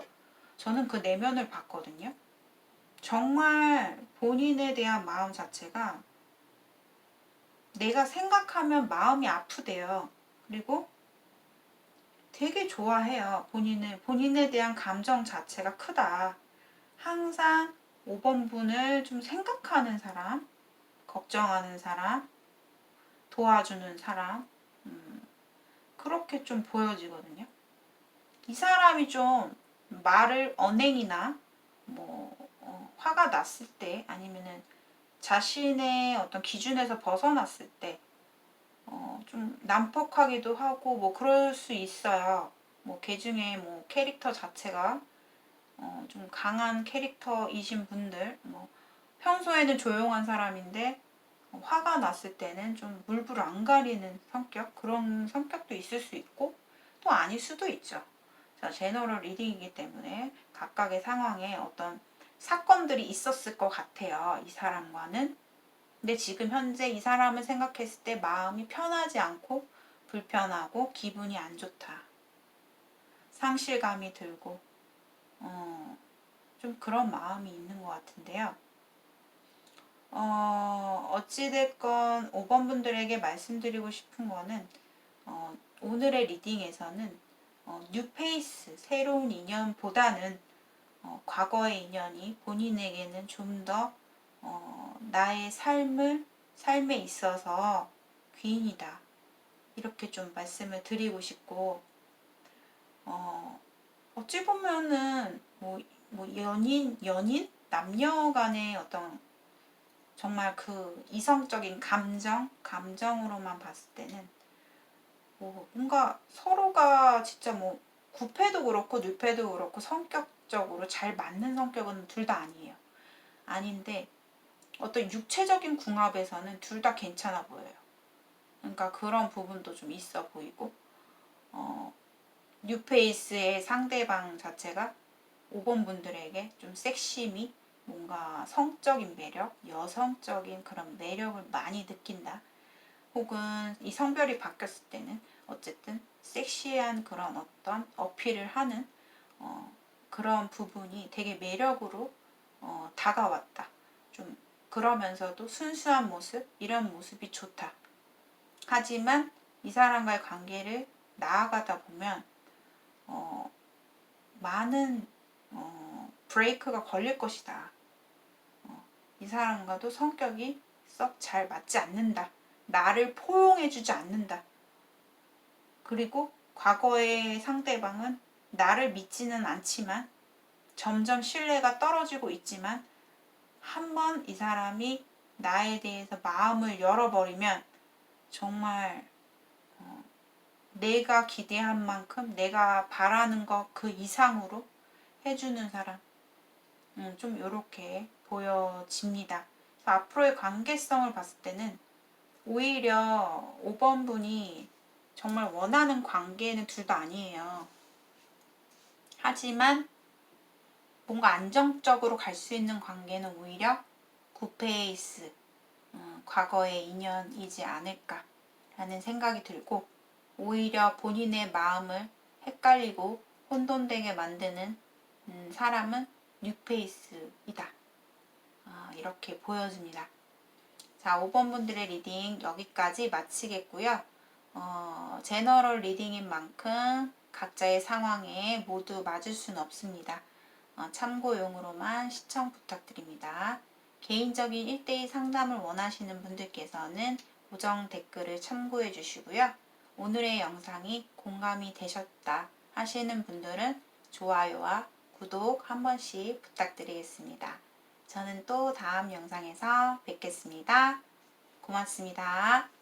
저는 그 내면을 봤거든요. 정말 본인에 대한 마음 자체가 내가 생각하면 마음이 아프대요. 그리고 되게 좋아해요. 본인에 대한 감정 자체가 크다. 항상 5번 분을 좀 생각하는 사람, 걱정하는 사람, 도와주는 사람, 그렇게 좀 보여지거든요. 이 사람이 좀 말을 언행이나 뭐 화가 났을 때 아니면은 자신의 어떤 기준에서 벗어났을 때 좀 난폭하기도 하고 뭐 그럴 수 있어요. 뭐 걔중에 뭐 캐릭터 자체가 좀 강한 캐릭터이신 분들, 뭐 평소에는 조용한 사람인데 화가 났을 때는 좀 물불 안 가리는 성격, 그런 성격도 있을 수 있고 또 아닐 수도 있죠. 자, 제너럴 리딩이기 때문에 각각의 상황에 어떤 사건들이 있었을 것 같아요. 이 사람과는. 근데 지금 현재 이 사람을 생각했을 때 마음이 편하지 않고 불편하고 기분이 안 좋다. 상실감이 들고 좀 그런 마음이 있는 것 같은데요. 어찌됐건 5번 분들에게 말씀드리고 싶은 거는 오늘의 리딩에서는 뉴페이스, 새로운 인연보다는 과거의 인연이 본인에게는 좀 더 나의 삶에 있어서 귀인이다. 이렇게 좀 말씀을 드리고 싶고, 어찌 보면은 뭐 연인? 남녀 간의 어떤 정말 그 이성적인 감정으로만 봤을 때는 뭐 뭔가 서로가 진짜 뭐 구패도 그렇고 뉴패도 그렇고 성격적으로 잘 맞는 성격은 둘 다 아니에요. 아닌데 어떤 육체적인 궁합에서는 둘 다 괜찮아 보여요. 그러니까 그런 부분도 좀 있어 보이고 뉴페이스의 상대방 자체가 5번 분들에게 좀 섹시미, 뭔가 성적인 매력, 여성적인 그런 매력을 많이 느낀다. 혹은 이 성별이 바뀌었을 때는 어쨌든 섹시한 그런 어떤 어필을 하는 그런 부분이 되게 매력으로 다가왔다. 좀 그러면서도 순수한 모습, 이런 모습이 좋다. 하지만 이 사람과의 관계를 나아가다 보면 많은 브레이크가 걸릴 것이다. 이 사람과도 성격이 썩 잘 맞지 않는다. 나를 포용해주지 않는다. 그리고 과거의 상대방은 나를 믿지는 않지만 점점 신뢰가 떨어지고 있지만 한번 이 사람이 나에 대해서 마음을 열어버리면 정말 내가 기대한 만큼 내가 바라는 것 그 이상으로 해주는 사람 좀 이렇게 보여집니다. 앞으로의 관계성을 봤을 때는 오히려 5번 분이 정말 원하는 관계는 둘 다 아니에요. 하지만 뭔가 안정적으로 갈 수 있는 관계는 오히려 굿페이스, 과거의 인연이지 않을까라는 생각이 들고 오히려 본인의 마음을 헷갈리고 혼돈되게 만드는 사람은 뉴페이스이다. 이렇게 보여집니다. 자, 5번 분들의 리딩 여기까지 마치겠고요. 제너럴 리딩인 만큼 각자의 상황에 모두 맞을 수는 없습니다. 참고용으로만 시청 부탁드립니다. 개인적인 1대1 상담을 원하시는 분들께서는 고정 댓글을 참고해 주시고요. 오늘의 영상이 공감이 되셨다 하시는 분들은 좋아요와 구독 한 번씩 부탁드리겠습니다. 저는 또 다음 영상에서 뵙겠습니다. 고맙습니다.